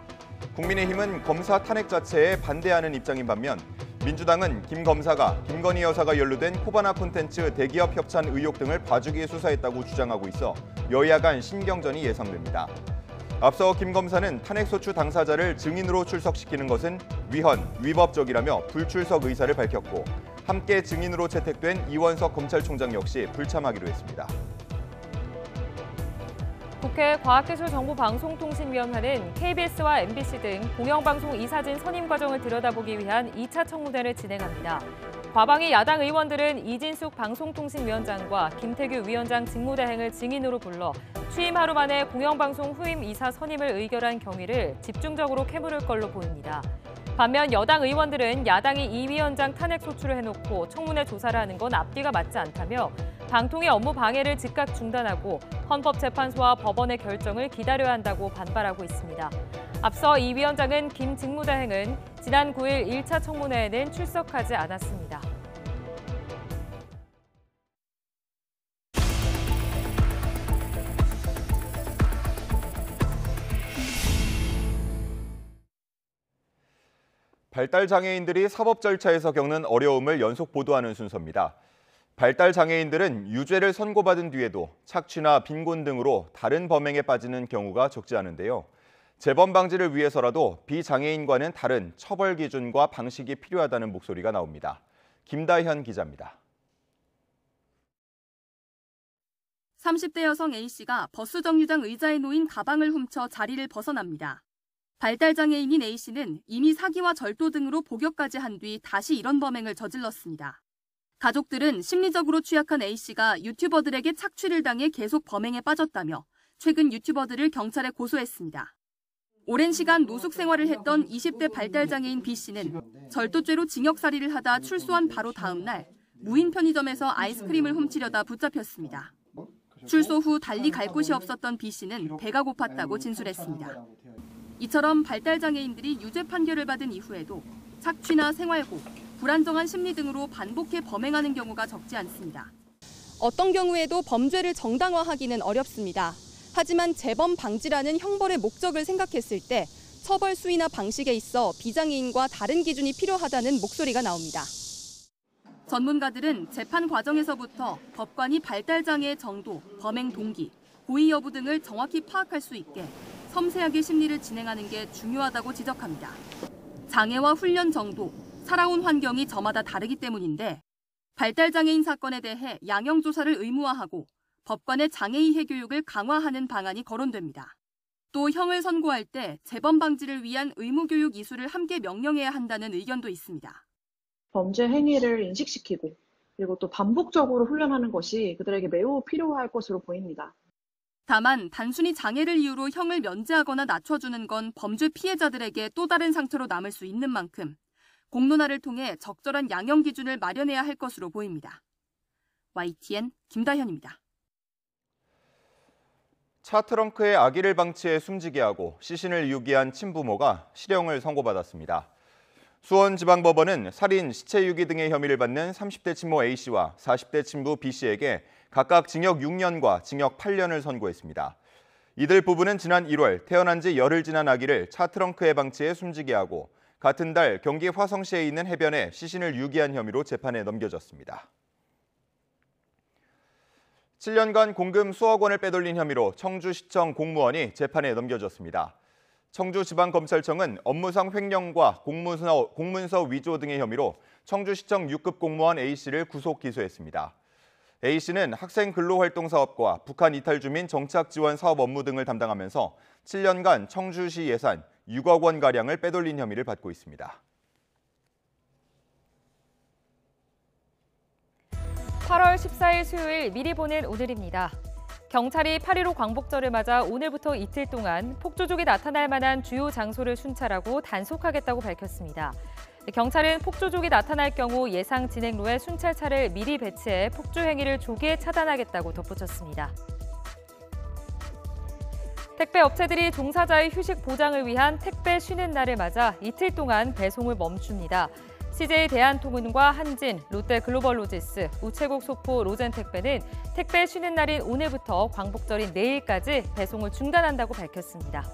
Speaker 1: 국민의힘은 검사 탄핵 자체에 반대하는 입장인 반면 민주당은 김 검사가 김건희 여사가 연루된 코바나 콘텐츠 대기업 협찬 의혹 등을 봐주기에 수사했다고 주장하고 있어 여야 간 신경전이 예상됩니다. 앞서 김 검사는 탄핵소추 당사자를 증인으로 출석시키는 것은 위헌, 위법적이라며 불출석 의사를 밝혔고 함께 증인으로 채택된 이원석 검찰총장 역시 불참하기로 했습니다.
Speaker 2: 국회 과학기술정보방송통신위원회는 KBS와 MBC 등 공영방송 이사진 선임 과정을 들여다보기 위한 2차 청문회를 진행합니다. 과방위 야당 의원들은 이진숙 방송통신위원장과 김태규 위원장 직무대행을 증인으로 불러 취임 하루 만에 공영방송 후임 이사 선임을 의결한 경위를 집중적으로 캐물을 걸로 보입니다. 반면 여당 의원들은 야당이 이 위원장 탄핵 소추를 해놓고 청문회 조사를 하는 건 앞뒤가 맞지 않다며 방통위 업무 방해를 즉각 중단하고 헌법재판소와 법원의 결정을 기다려야 한다고 반발하고 있습니다. 앞서 이 위원장은 김 직무대행은 지난 9일 1차 청문회에는 출석하지 않았습니다.
Speaker 1: 발달장애인들이 사법 절차에서 겪는 어려움을 연속 보도하는 순서입니다. 발달장애인들은 유죄를 선고받은 뒤에도 착취나 빈곤 등으로 다른 범행에 빠지는 경우가 적지 않은데요. 재범 방지를 위해서라도 비장애인과는 다른 처벌 기준과 방식이 필요하다는 목소리가 나옵니다. 김다현 기자입니다.
Speaker 14: 30대 여성 A씨가 버스 정류장 의자에 놓인 가방을 훔쳐 자리를 벗어납니다. 발달장애인인 A씨는 이미 사기와 절도 등으로 복역까지 한 뒤 다시 이런 범행을 저질렀습니다. 가족들은 심리적으로 취약한 A씨가 유튜버들에게 착취를 당해 계속 범행에 빠졌다며 최근 유튜버들을 경찰에 고소했습니다. 오랜 시간 노숙 생활을 했던 20대 발달장애인 B씨는 절도죄로 징역살이를 하다 출소한 바로 다음 날 무인 편의점에서 아이스크림을 훔치려다 붙잡혔습니다. 출소 후 달리 갈 곳이 없었던 B씨는 배가 고팠다고 진술했습니다. 이처럼 발달장애인들이 유죄 판결을 받은 이후에도 착취나 생활고, 불안정한 심리 등으로 반복해 범행하는 경우가 적지 않습니다. 어떤 경우에도 범죄를 정당화하기는 어렵습니다. 하지만 재범 방지라는 형벌의 목적을 생각했을 때 처벌 수위나 방식에 있어 비장애인과 다른 기준이 필요하다는 목소리가 나옵니다. 전문가들은 재판 과정에서부터 법관이 발달장애의 정도, 범행 동기, 고의 여부 등을 정확히 파악할 수 있게 섬세하게 심리를 진행하는 게 중요하다고 지적합니다. 장애와 훈련 정도, 살아온 환경이 저마다 다르기 때문인데 발달장애인 사건에 대해 양형조사를 의무화하고 법관의 장애이해 교육을 강화하는 방안이 거론됩니다. 또 형을 선고할 때 재범 방지를 위한 의무교육 이수를 함께 명령해야 한다는 의견도 있습니다.
Speaker 18: 범죄 행위를 인식시키고 그리고 또 반복적으로 훈련하는 것이 그들에게 매우 필요할 것으로 보입니다.
Speaker 14: 다만 단순히 장애를 이유로 형을 면제하거나 낮춰주는 건 범죄 피해자들에게 또 다른 상처로 남을 수 있는 만큼 공론화를 통해 적절한 양형 기준을 마련해야 할 것으로 보입니다. YTN 김다현입니다.
Speaker 1: 차 트렁크에 아기를 방치해 숨지게 하고 시신을 유기한 친부모가 실형을 선고받았습니다. 수원지방법원은 살인, 시체 유기 등의 혐의를 받는 30대 친모 A씨와 40대 친부 B씨에게 각각 징역 6년과 징역 8년을 선고했습니다. 이들 부부는 지난 1월 태어난 지 열흘 지난 아기를 차 트렁크에 방치해 숨지게 하고 같은 달 경기 화성시에 있는 해변에 시신을 유기한 혐의로 재판에 넘겨졌습니다. 7년간 공금 수억 원을 빼돌린 혐의로 청주시청 공무원이 재판에 넘겨졌습니다. 청주지방검찰청은 업무상 횡령과 공문서 위조 등의 혐의로 청주시청 6급 공무원 A씨를 구속 기소했습니다. A씨는 학생 근로활동사업과 북한 이탈 주민 정착 지원 사업 업무 등을 담당하면서 7년간 청주시 예산 6억 원가량을 빼돌린 혐의를 받고 있습니다.
Speaker 2: 8월 14일 수요일 미리 보는 오늘입니다. 경찰이 8.15 광복절을 맞아 오늘부터 이틀 동안 폭주족이 나타날 만한 주요 장소를 순찰하고 단속하겠다고 밝혔습니다. 경찰은 폭주족이 나타날 경우 예상 진행로에 순찰차를 미리 배치해 폭주 행위를 조기에 차단하겠다고 덧붙였습니다. 택배 업체들이 종사자의 휴식 보장을 위한 택배 쉬는 날을 맞아 이틀 동안 배송을 멈춥니다. CJ 대한통운과 한진, 롯데글로벌로지스, 우체국 소포 로젠택배는 택배 쉬는 날인 오늘부터 광복절인 내일까지 배송을 중단한다고 밝혔습니다.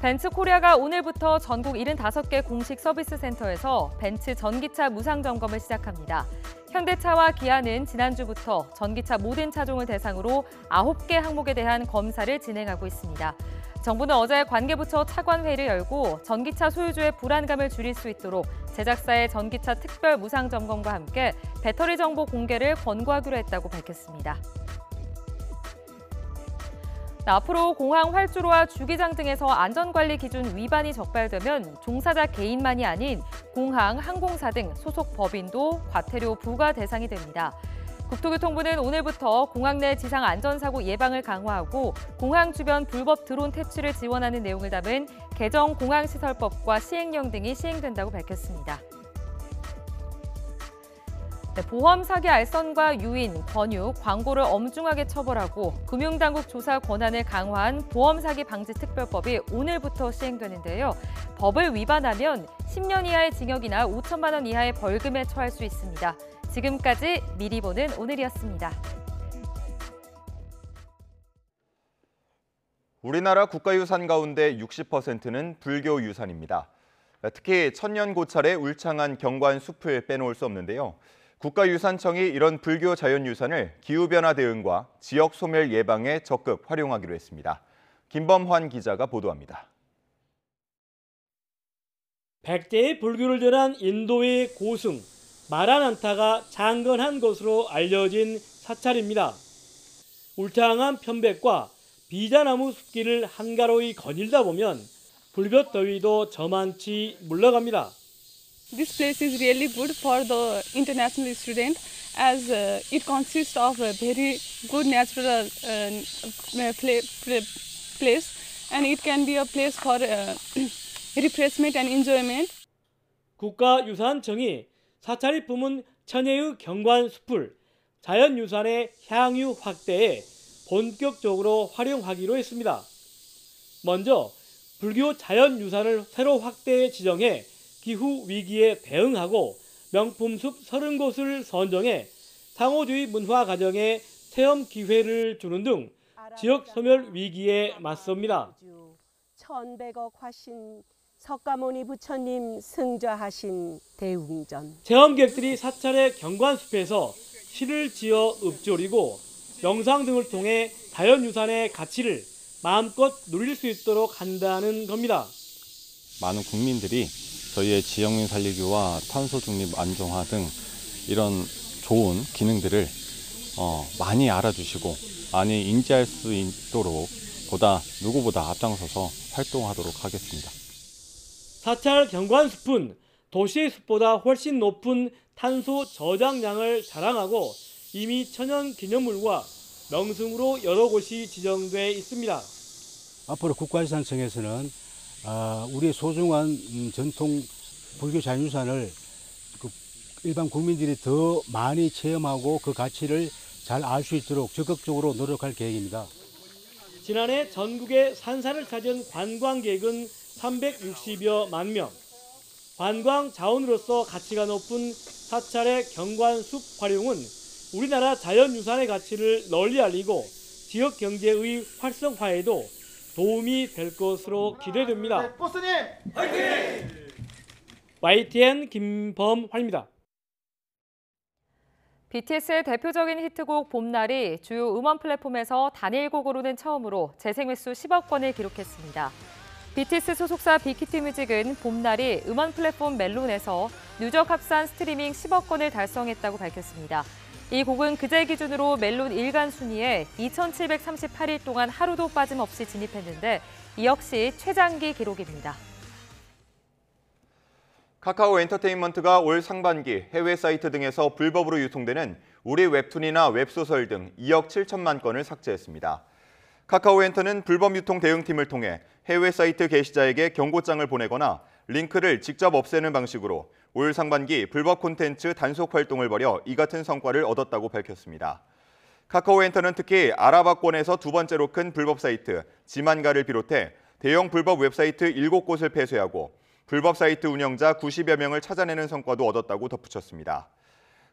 Speaker 2: 벤츠코리아가 오늘부터 전국 75개 공식 서비스 센터에서 벤츠 전기차 무상 점검을 시작합니다. 현대차와 기아는 지난주부터 전기차 모든 차종을 대상으로 9개 항목에 대한 검사를 진행하고 있습니다. 정부는 어제 관계부처 차관회의를 열고 전기차 소유주의 불안감을 줄일 수 있도록 제작사의 전기차 특별 무상 점검과 함께 배터리 정보 공개를 권고하기로 했다고 밝혔습니다. 앞으로 공항 활주로와 주기장 등에서 안전관리 기준 위반이 적발되면 종사자 개인만이 아닌 공항, 항공사 등 소속 법인도 과태료 부과 대상이 됩니다. 국토교통부는 오늘부터 공항 내 지상 안전사고 예방을 강화하고 공항 주변 불법 드론 퇴치를 지원하는 내용을 담은 개정 공항시설법과 시행령 등이 시행된다고 밝혔습니다. 보험 사기 알선과 유인, 권유, 광고를 엄중하게 처벌하고 금융당국 조사 권한을 강화한 보험 사기 방지 특별법이 오늘부터 시행되는데요. 법을 위반하면 10년 이하의 징역이나 5천만 원 이하의 벌금에 처할 수 있습니다. 지금까지 미리 보는 오늘이었습니다.
Speaker 1: 우리나라 국가유산 가운데 60%는 불교 유산입니다. 특히 천년고찰의 울창한 경관 숲을 빼놓을 수 없는데요. 국가유산청이 이런 불교 자연유산을 기후변화 대응과 지역 소멸 예방에 적극 활용하기로 했습니다. 김범환 기자가 보도합니다.
Speaker 19: 100대의 불교를 전한 인도의 고승, 마라난타가 창건한 것으로 알려진 사찰입니다. 울창한 편백과 비자나무 숲길을 한가로이 거닐다 보면 불볕 더위도 저만치 물러갑니다.
Speaker 20: This place is really good for the international student as it consists of a very good natural place and it can be a place for refreshment and enjoyment.
Speaker 19: 국가유산청이 사찰이 품은 천혜의 경관숲을 자연유산의 향유 확대에 본격적으로 활용하기로 했습니다. 먼저 불교 자연유산을 새로 확대해 지정해 기후 위기에 대응하고 명품숲 30곳을 선정해 상호주의 문화 가정에 체험 기회를 주는 등 지역 소멸 위기에 맞섭니다.
Speaker 21: 1100억 화신 석가모니 부처님 승좌하신 대웅전.
Speaker 19: 체험객들이 사찰의 경관숲에서 시를 지어 읊조리고 영상 등을 통해 자연유산의 가치를 마음껏 누릴 수 있도록 한다는 겁니다.
Speaker 23: 많은 국민들이 저희의 지역민 살리기와 탄소 중립 안정화 등 이런 좋은 기능들을 많이 알아주시고 많이 인지할 수 있도록 누구보다 앞장서서 활동하도록 하겠습니다.
Speaker 19: 사찰 경관숲은 도시의 숲보다 훨씬 높은 탄소 저장량을 자랑하고 이미 천연기념물과 명승으로 여러 곳이 지정돼 있습니다.
Speaker 24: 앞으로 국가유산청에서는 우리의 소중한 전통 불교 자연유산을 일반 국민들이 더 많이 체험하고 그 가치를 잘 알 수 있도록 적극적으로 노력할 계획입니다.
Speaker 19: 지난해 전국의 산사를 찾은 관광객은 360여만 명. 관광 자원으로서 가치가 높은 사찰의 경관숲 활용은 우리나라 자연유산의 가치를 널리 알리고 지역 경제의 활성화에도 도움이 될 것으로 기대됩니다.
Speaker 25: 네, 보스님 화이팅!
Speaker 19: YTN 김범환입니다.
Speaker 2: BTS의 대표적인 히트곡 봄날이 주요 음원 플랫폼에서 단일 곡으로는 처음으로 재생 횟수 10억 건을 기록했습니다. BTS 소속사 빅히트 뮤직은 봄날이 음원 플랫폼 멜론에서 누적 합산 스트리밍 10억 건을 달성했다고 밝혔습니다. 이 곡은 그제 기준으로 멜론 일간 순위에 2,738일 동안 하루도 빠짐없이 진입했는데 이 역시 최장기 기록입니다.
Speaker 1: 카카오 엔터테인먼트가 올 상반기 해외 사이트 등에서 불법으로 유통되는 우리 웹툰이나 웹소설 등 2억 7천만 건을 삭제했습니다. 카카오 엔터는 불법 유통 대응팀을 통해 해외 사이트 게시자에게 경고장을 보내거나 링크를 직접 없애는 방식으로 올 상반기 불법 콘텐츠 단속 활동을 벌여 이 같은 성과를 얻었다고 밝혔습니다. 카카오 엔터는 특히 아랍어권에서 두 번째로 큰 불법 사이트 지만가를 비롯해 대형 불법 웹사이트 7곳을 폐쇄하고 불법 사이트 운영자 90여 명을 찾아내는 성과도 얻었다고 덧붙였습니다.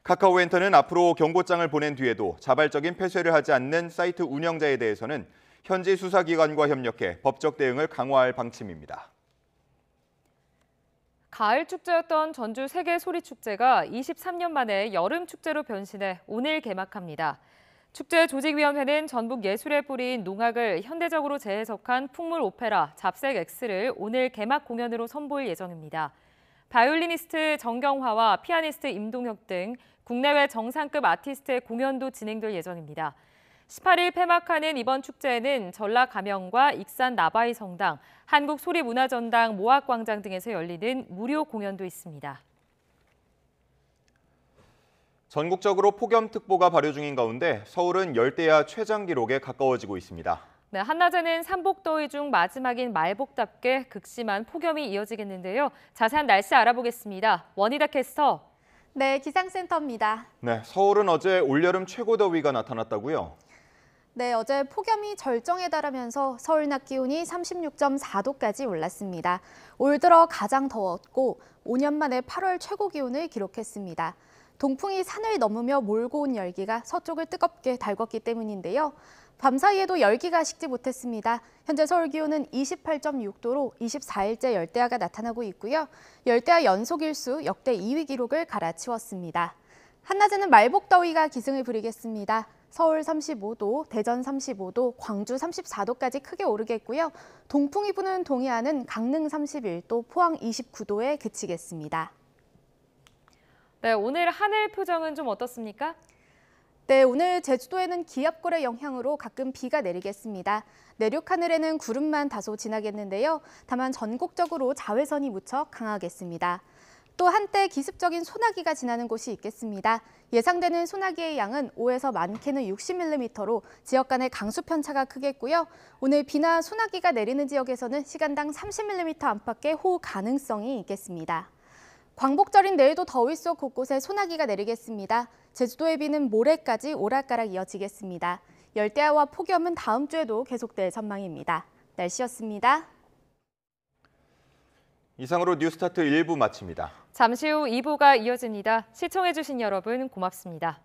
Speaker 1: 카카오 엔터는 앞으로 경고장을 보낸 뒤에도 자발적인 폐쇄를 하지 않는 사이트 운영자에 대해서는 현지 수사기관과 협력해 법적 대응을 강화할 방침입니다.
Speaker 2: 가을 축제였던 전주 세계소리축제가 23년 만에 여름 축제로 변신해 오늘 개막합니다. 축제 조직위원회는 전북 예술의 뿌리인 농악을 현대적으로 재해석한 풍물 오페라 잡색 X를 오늘 개막 공연으로 선보일 예정입니다. 바이올리니스트 정경화와 피아니스트 임동혁 등 국내외 정상급 아티스트의 공연도 진행될 예정입니다. 18일 폐막하는 이번 축제에는 전라 가명과 익산 나바이 성당, 한국소리문화전당 모악광장 등에서 열리는 무료 공연도 있습니다.
Speaker 1: 전국적으로 폭염특보가 발효 중인 가운데 서울은 열대야 최장 기록에 가까워지고 있습니다.
Speaker 2: 네, 한낮에는 삼복더위 중 마지막인 말복답게 극심한 폭염이 이어지겠는데요. 자세한 날씨 알아보겠습니다. 원희다 캐스터.
Speaker 3: 네, 기상센터입니다.
Speaker 1: 네, 서울은 어제 올여름 최고 더위가 나타났다고요?
Speaker 3: 네, 어제 폭염이 절정에 달하면서 서울 낮 기온이 36.4도까지 올랐습니다. 올 들어 가장 더웠고 5년 만에 8월 최고 기온을 기록했습니다. 동풍이 산을 넘으며 몰고 온 열기가 서쪽을 뜨겁게 달궜기 때문인데요. 밤사이에도 열기가 식지 못했습니다. 현재 서울 기온은 28.6도로 24일째 열대야가 나타나고 있고요. 열대야 연속 일수 역대 2위 기록을 갈아치웠습니다. 한낮에는 말복더위가 기승을 부리겠습니다. 서울 35도, 대전 35도, 광주 34도까지 크게 오르겠고요. 동풍이 부는 동해안은 강릉 31도, 포항 29도에 그치겠습니다.
Speaker 2: 네, 오늘 하늘 표정은 좀 어떻습니까?
Speaker 3: 네, 오늘 제주도에는 기압골의 영향으로 가끔 비가 내리겠습니다. 내륙 하늘에는 구름만 다소 지나겠는데요. 다만 전국적으로 자외선이 무척 강하겠습니다. 또 한때 기습적인 소나기가 지나는 곳이 있겠습니다. 예상되는 소나기의 양은 5에서 많게는 60mm로 지역 간의 강수 편차가 크겠고요. 오늘 비나 소나기가 내리는 지역에서는 시간당 30mm 안팎의 호우 가능성이 있겠습니다. 광복절인 내일도 더위 속 곳곳에 소나기가 내리겠습니다. 제주도의 비는 모레까지 오락가락 이어지겠습니다. 열대야와 폭염은 다음 주에도 계속될 전망입니다. 날씨였습니다.
Speaker 1: 이상으로 뉴스타트 1부 마칩니다.
Speaker 2: 잠시 후 2부가 이어집니다. 시청해주신 여러분 고맙습니다.